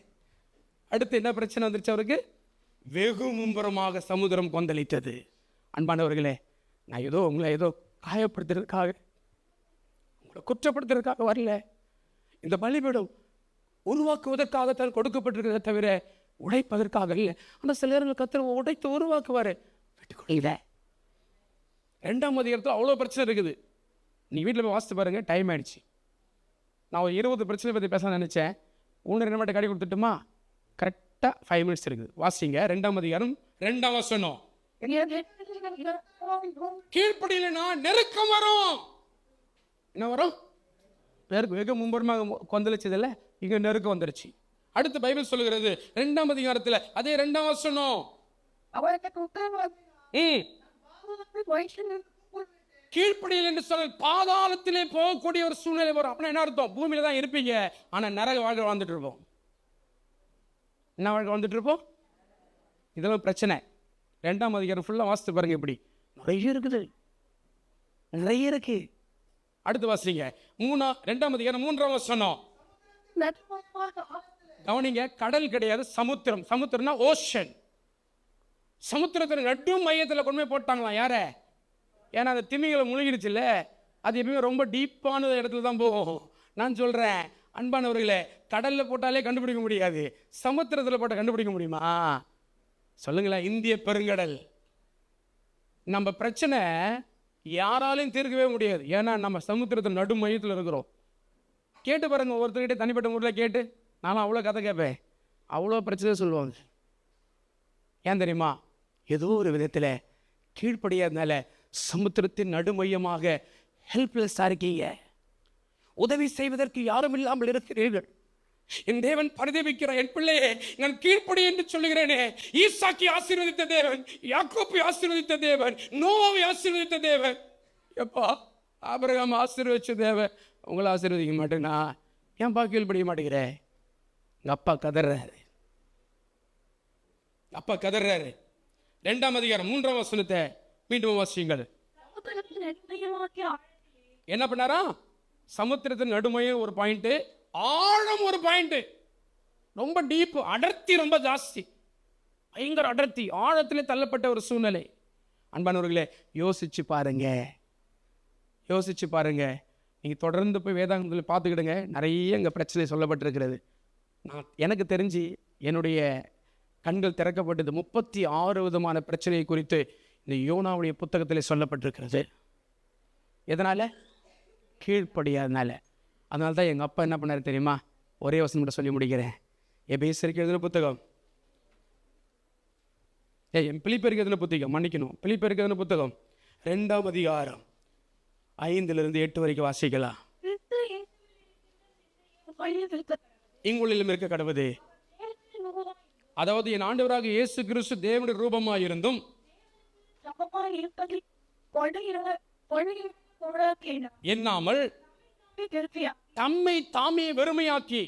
அடுத்து என்ன பிரச்சனை வந்துருச்சு அவருக்கு? வெகு மும்புறமாக சமுதிரம் கொந்தளித்தது. அன்பானவர்களே, நான் உங்களை காயப்படுத்துறதுக்காக, உங்களை குற்றப்படுத்துறதுக்காக வரல. இந்த பலிபீடம் உருவாக்குவதற்காகத்தான் கொடுக்கப்பட்டிருக்கிறத தவிர உடைப்பதற்காக இல்லை. ஆனால் சில நேரங்கள் கர்த்தர் உடைத்து உருவாக்குவார். விட்டுக்கொள்ள 2ஆம் அதிகாரத்தில் அவ்வளோ பிரச்சனை இருக்குது. நீ வீட்டில் போய் வாசித்து பாருங்க. டைம் ஆயிடுச்சு. நான் ஒரு 20 பிரச்சனை பற்றி பேச நினச்சேன். ஒன்று 2 மட்டும் கடி கொடுத்துட்டுமா? கரெக்டாக 5 மினிட்ஸ் இருக்குது. வாசிங்க. 2ஆம் அதிகாரம் 2ஆம் வசனம். கீழ்ப்படியலைன்னா நெருக்கம் வரும். என்ன வரும்? வெகு மும்பரமாக கொந்தளிச்சதில்ல, இங்கே நெருக்கம் வந்துருச்சு. அடுத்து பைபிள் சொல்லுகிறது 2ஆம் அதிகாரத்தில் அதே 2ஆம் வசனம். கீழ்ப்படியல் என்று சொன்னால் பாதாளத்திலே போகக்கூடிய ஒரு சூழ்நிலை வரும். அப்படின்னா என்ன அர்த்தம்? பூமியில தான் இருப்பீங்க, ஆனா நரக வாழ்க்கை வாழ்ந்துட்டு இருப்போம். என்ன வாழ்க்கை வாழ்ந்துட்டு இருப்போம்? இதெல்லாம் பிரச்சனை. 2ஆம் அதிகாரம் ஃபுல்லா வாசித்து பாருங்க. இப்படி நிறைய இருக்குது, நிறைய இருக்கு. அடுத்து வாசிங்க. 2ஆம் அதிகாரம் 3ஆம் வசனம். கவனிங்க, கடல் கிடையாது, சமுத்திரம். சமுத்திரம்னா ஓஷன். சமுத்திரத்தில் நடு மையத்தில் கொண்டு போய் போட்டாங்களாம். யார? ஏன்னா அந்த திமிங்களை முழுகிடுச்சு இல்லை, அது எப்பயுமே ரொம்ப டீப்பான இடத்துல தான் போகும். நான் சொல்கிறேன் அன்பானவர்களே, கடலில் போட்டாலே கண்டுபிடிக்க முடியாது, சமுத்திரத்தில் போட்டால் கண்டுபிடிக்க முடியுமா? சொல்லுங்களேன். இந்திய பெருங்கடல். நம்ம பிரச்சனை யாராலையும் தீர்க்கவே முடியாது, ஏன்னா நம்ம சமுத்திரத்தில் நடு மையத்தில் இருக்கிறோம். கேட்டு பாருங்க, ஒருத்தர்கிட்ட தனிப்பட்ட முறையில் கேட்டு. நானும் அவ்வளோ கதை கேட்பேன், அவ்வளோ பிரச்சனை சொல்லுவாங்க. ஏன் தெரியுமா? ஏதோ ஒரு விதத்தில் கீழ்ப்படியாதனால சமுத்திரத்தின் நடுமையமாக ஹெல்ப்லெஸ்ஸாக இருக்கீங்க. உதவி செய்வதற்கு யாரும் இல்லாமல் இருக்கிறீர்கள். என் தேவன் பரிதபிக்கிறார், என் பிள்ளையே நான் கீழ்ப்படி என்று சொல்லுகிறேனே. ஈசாக்கை ஆசீர்வதித்த தேவன், யாக்கோப்பை ஆசீர்வதித்த தேவன், நோவாவை ஆசீர்வதித்த தேவன். எப்பா ஆபிரகாம் ஆசீர்வதிச்ச தேவன் உங்களை ஆசீர்வதிக்க மாட்டேனா? ஏன்பா கீழ்ப்படிய மாட்டேங்கிற? எங்கள் அப்பா கதறாரு. அப்பா கதறாரு. 2ஆம் அதிகாரம் 3ஆம் வசனத்தை மீண்டும் வாசியுங்கள். என்ன பண்ணாரா? சமுத்திரத்தின் நடுமையும் ஒரு பாயிண்ட், ஆழம் ஒரு பாயிண்ட். ரொம்ப டீப், அடர்த்தி ரொம்ப ஜாஸ்தி, பயங்கர அடர்த்தி, ஆழத்திலே தள்ளப்பட்ட ஒரு சூழ்நிலை. அன்பானவர்களே, யோசிச்சு பாருங்க, யோசிச்சு பாருங்க. நீங்கள் தொடர்ந்து போய் வேதாகமத்தில் பார்த்துக்கிடுங்க, நிறைய இங்கே பிரச்சனை சொல்லப்பட்டிருக்கிறது. எனக்கு தெரிஞ்சு என்னுடைய கண்கள் திறக்கப்பட்டது 36 விதமான பிரச்சனையை குறித்து இந்த யோனாவுடைய புத்தகத்தில் சொல்லப்பட்டிருக்கிறது. எதனால்? கீழ்ப்படியாதனால. அதனால தான் எங்கள் அப்பா என்ன பண்ணார் தெரியுமா? ஒரே வசனம் கூட சொல்லி முடிக்கிறேன். எபேசியருக்கு எழுதின புத்தகம், பிலிப்பியருக்கு எழுதின புத்தகம், மன்னிக்கணும், பிலிப்பியருக்கு எழுதின புத்தகம் 2ஆம் அதிகாரம் 5 to 8 வரைக்கும் வாசிக்கலாம். இங்குள்ளிலும் இருக்க கடவுது. அதாவது என் ஆண்டவராக இயேசு கிறிஸ்து தேவனுடைய ரூபமாயிருந்தும் எண்ணாமல் தம்மை தாமே வெறுமையாக்கி,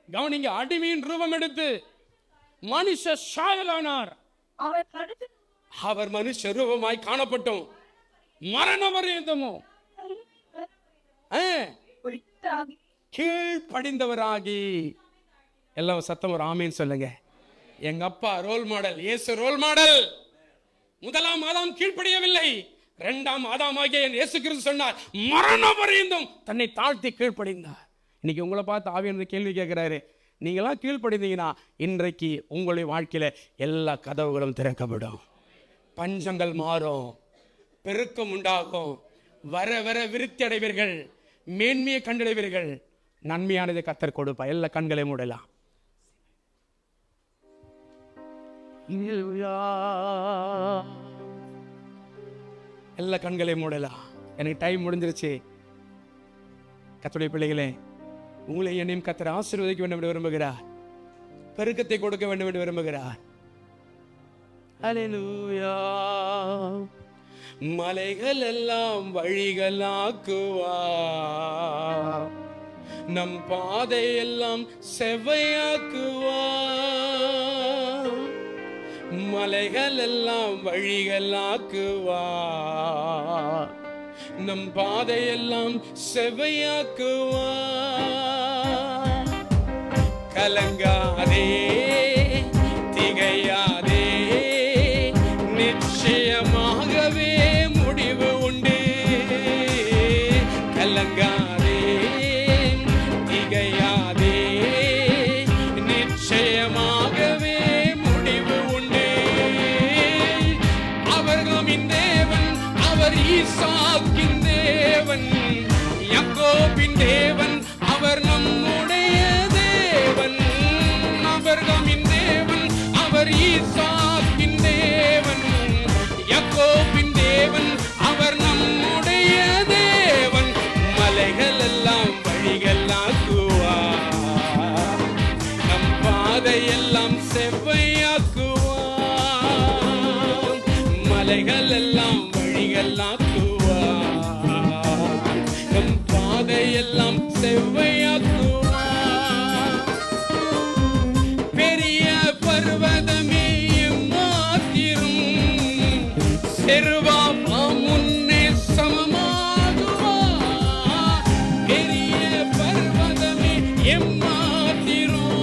கவனிங்க, அடிமையின் ரூபம் எடுத்து மனுஷ சாயலானார். அவர் மனுஷ ரூபமாய் காணப்பட்டோம், மரண பரியந்தமோ கீழ்ப்படிந்தவராகி. எல்லாம் சத்தம் ஒரு ஆமீன் சொல்லுங்க. எங்க அப்பா ரோல் மாடல், இயேசு ரோல் மாடல். 1ஆம் ஆதாம் கீழ்ப்படியவில்லை, 2ஆம் ஆதாமாகிய இயேசு கிறிஸ்து சொன்னார், மரண பரியந்தம் தன்னை தாழ்த்தி கீழ்ப்படிந்தார். இன்னைக்கு உங்களை பார்த்து ஆவியானவர் கேள்வி கேட்கிறாரு. நீங்களாம் கீழ்ப்படிந்தீங்கன்னா இன்றைக்கு உங்களுடைய வாழ்க்கையில எல்லா கதவுகளும் திறக்கப்படும், பஞ்சங்கள் மாறும், பெருக்கம் உண்டாகும், வர வர விருத்தி அடைவீர்கள், மேன்மையை கண்டடைவீர்கள், நன்மையானதை கர்த்தர் கொடுப்பா. எல்லா கண்களை மூடலாம். எல்லா கண்களை மூடலாம். எனக்கு டைம் முடிஞ்சிருச்சு. கர்த்தருடைய பிள்ளைகளே, உங்களை என்னையும் கர்த்தர் ஆசீர்வதிக்க வேண்டும் என்று விரும்புகிறார், பெருக்கத்தை கொடுக்க வேண்டும் என்று விரும்புகிறார். அல்லேலூயா. மலைகள் எல்லாம் வழிகளாக்குவார், நம் பாதையெல்லாம் செவ்வையாக்குவார். மலைகள் எல்லாம் வழிகளாக்குவார், நம் பாதையெல்லாம் செவ்வையாக்குவார். கலங்காதே, திகையாதே, நிச்சயமாகவே முடிவு உண்டு. கலங்காதே, திகையாதே, நிச்சயமாகவே முடிவு உண்டு. அவர்களின் தேவன், அவர் ஈசாக்கின் தேவன், யாக்கோபின் தேவன், அவர் நம்முடைய தேவன். அவர்களின் தேவன், அவர் ஈசாக்கின் தேவன், யாக்கோபின் தேவன், அவர் நம்முடைய தேவன். மலைகள் எல்லாம் வழிகளாக்குவார், நம் பாதையெல்லாம் செவ்வையாக்குவார். மலைகள் எல்லாம் வழிகளாக்குவார், நம் பாதையெல்லாம் செவ்வையாக்குவார். பெரிய பர்வதமே மாத்திரும், செருவாம் முன்னே சமமாகுவார். பெரிய பர்வதமே எம்மாத்திரும்,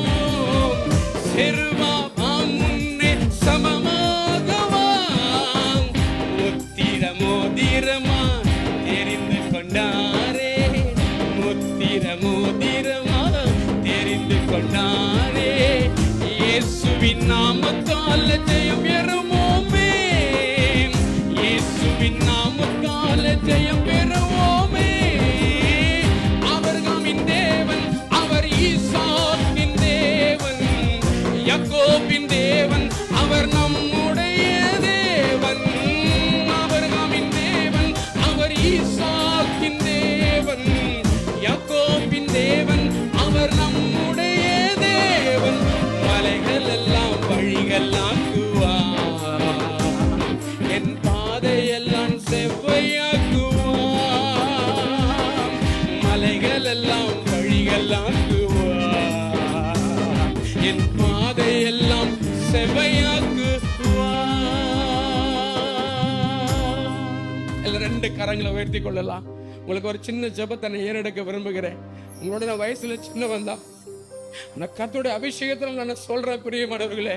எல்லாம் வழிகளாக்குவார், என் பாதையெல்லாம் செவையாக்குவார். எல்லாம் 2 கரங்களை உயர்த்தி கொள்ளலாம். உங்களுக்கு ஒரு சின்ன ஜெபத்தை நான் ஏறெடுக்க விரும்புகிறேன். உங்களோட நான் வயசுல சின்னவன் தான், ஆனா கர்த்தருடைய அபிஷேகத்தில் நான் சொல்றேன் பிரியமானவர்களே,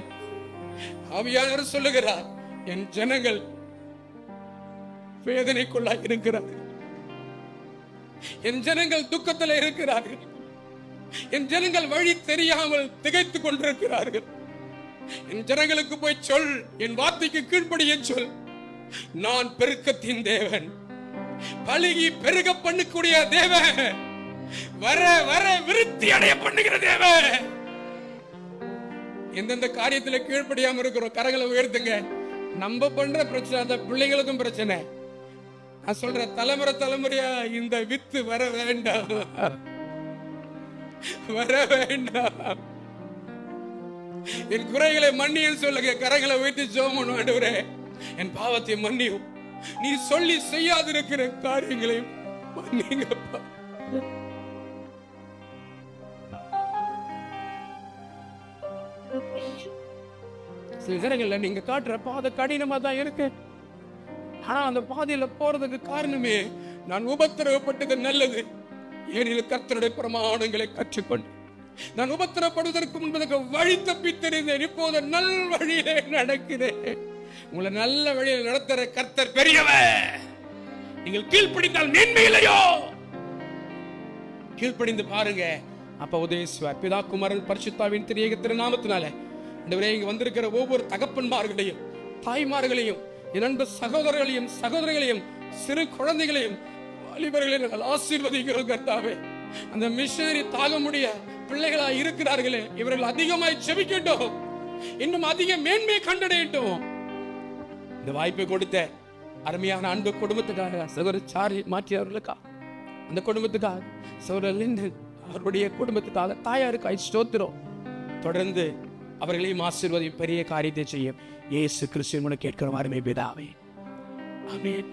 ஆவியானவர் சொல்லுகிறார், என் ஜனங்கள் வேதனைக்குள்ளாய் இருக்கிறார்கள், என் ஜனங்கள் துக்கத்தில் இருக்கிறார்கள், என் ஜனங்கள் வழி தெரியாமல் திகைத்துக் கொண்டிருக்கிறார்கள். என் ஜனங்களுக்கு போய் சொல், என் வார்த்தைக்கு கீழ்ப்படிய சொல், நான் பெருக்கத்தின் தேவன், பழுகி பெருக பண்ணக்கூடிய தேவன், வர வர விருத்தி அடைய பண்ணுகிற தேவன். எந்தெந்த காரியத்துல கீழ்ப்படியாம இருக்கிறோம் கரங்களை உயர்த்துங்க. நம்ம பண்ற பிரச்சனை அந்த பிள்ளைகளுக்கும் பிரச்சனை. நான் சொல்ற தலைமுறை தலைமுறையா இந்த வித்து வர வேண்டாம், வர வேண்டாம். என் குறைகளை மன்னியும் சொல்லுங்க. கரங்களை உயர்த்தி ஜெபம் பண்ணுவோம். ஆண்டவரே, என் பாவத்தை மன்னியும், நீ சொல்லி செய்யாதிருக்கிற காரியங்களையும் மன்னிங்கப்பா. சில நேரங்கள்ல நீங்க காட்டுற பாதை கடினமா தான் இருக்கு, ஆனா அந்த பாதையில போறதுக்கு காரணமே நான் உபத்திரவப்பட்டது நல்லது. ஏனில் கர்த்தருடைய பிரமாணங்களை கற்றுக்கொண்டு நான் உபத்திரப்படுவதற்கு முன்பதற்கு வழி தப்பி தெரிந்தேன். இப்போது நல் வழியிலே நடக்கிறேன். உங்களை நல்ல வழியில் நடத்துற கர்த்தர் பெரியவர். நீங்கள் கீழ்ப்படிந்தால் மேன்மை இல்லையோ? கீழ்ப்படிந்து பாருங்க, அப்ப உதயசுவார். பிதா குமாரன் பரிசுத்தாவின் திரியேக திருநாமத்தினால ஆண்டவரே, இங்க வந்திருக்கிற ஒவ்வொரு தகப்பன்மார்களையும் தாய்மார்களையும் என் அன்பு சகோதரர்களையும் சகோதரிகளையும் சிறு குழந்தைகளையும் வாலிபர்களையும் ஆசீர்வதிக்கிறோம் கர்த்தாவே. அந்த மிஷனரி தாகமுடைய பிள்ளைகளா இருக்கிறார்களே, இவர்கள் அதிகமாய் செபிக்கட்டும், இன்னும் அதிக மேன்மை கண்டடையட்டும். இந்த வாய்ப்பை கொடுத்த அருமையான அன்பு குடும்பத்துக்காக சகோதரர் சாரி மாற்றி அவர்களுக்கா, அந்த குடும்பத்துக்காக சகோதரர் லிண்டன் அவருடைய குடும்பத்துக்காக தாயாருக்காய் ஸ்தோத்திரம். தொடர்ந்து அவர்களையும் ஆசீர்வதியும் பெரிய காரியத்தை செய்யும் இயேசு கிறிஸ்துவின் மூலம் கேட்கிறோம் அருமை பிதாவே. ஆமென்.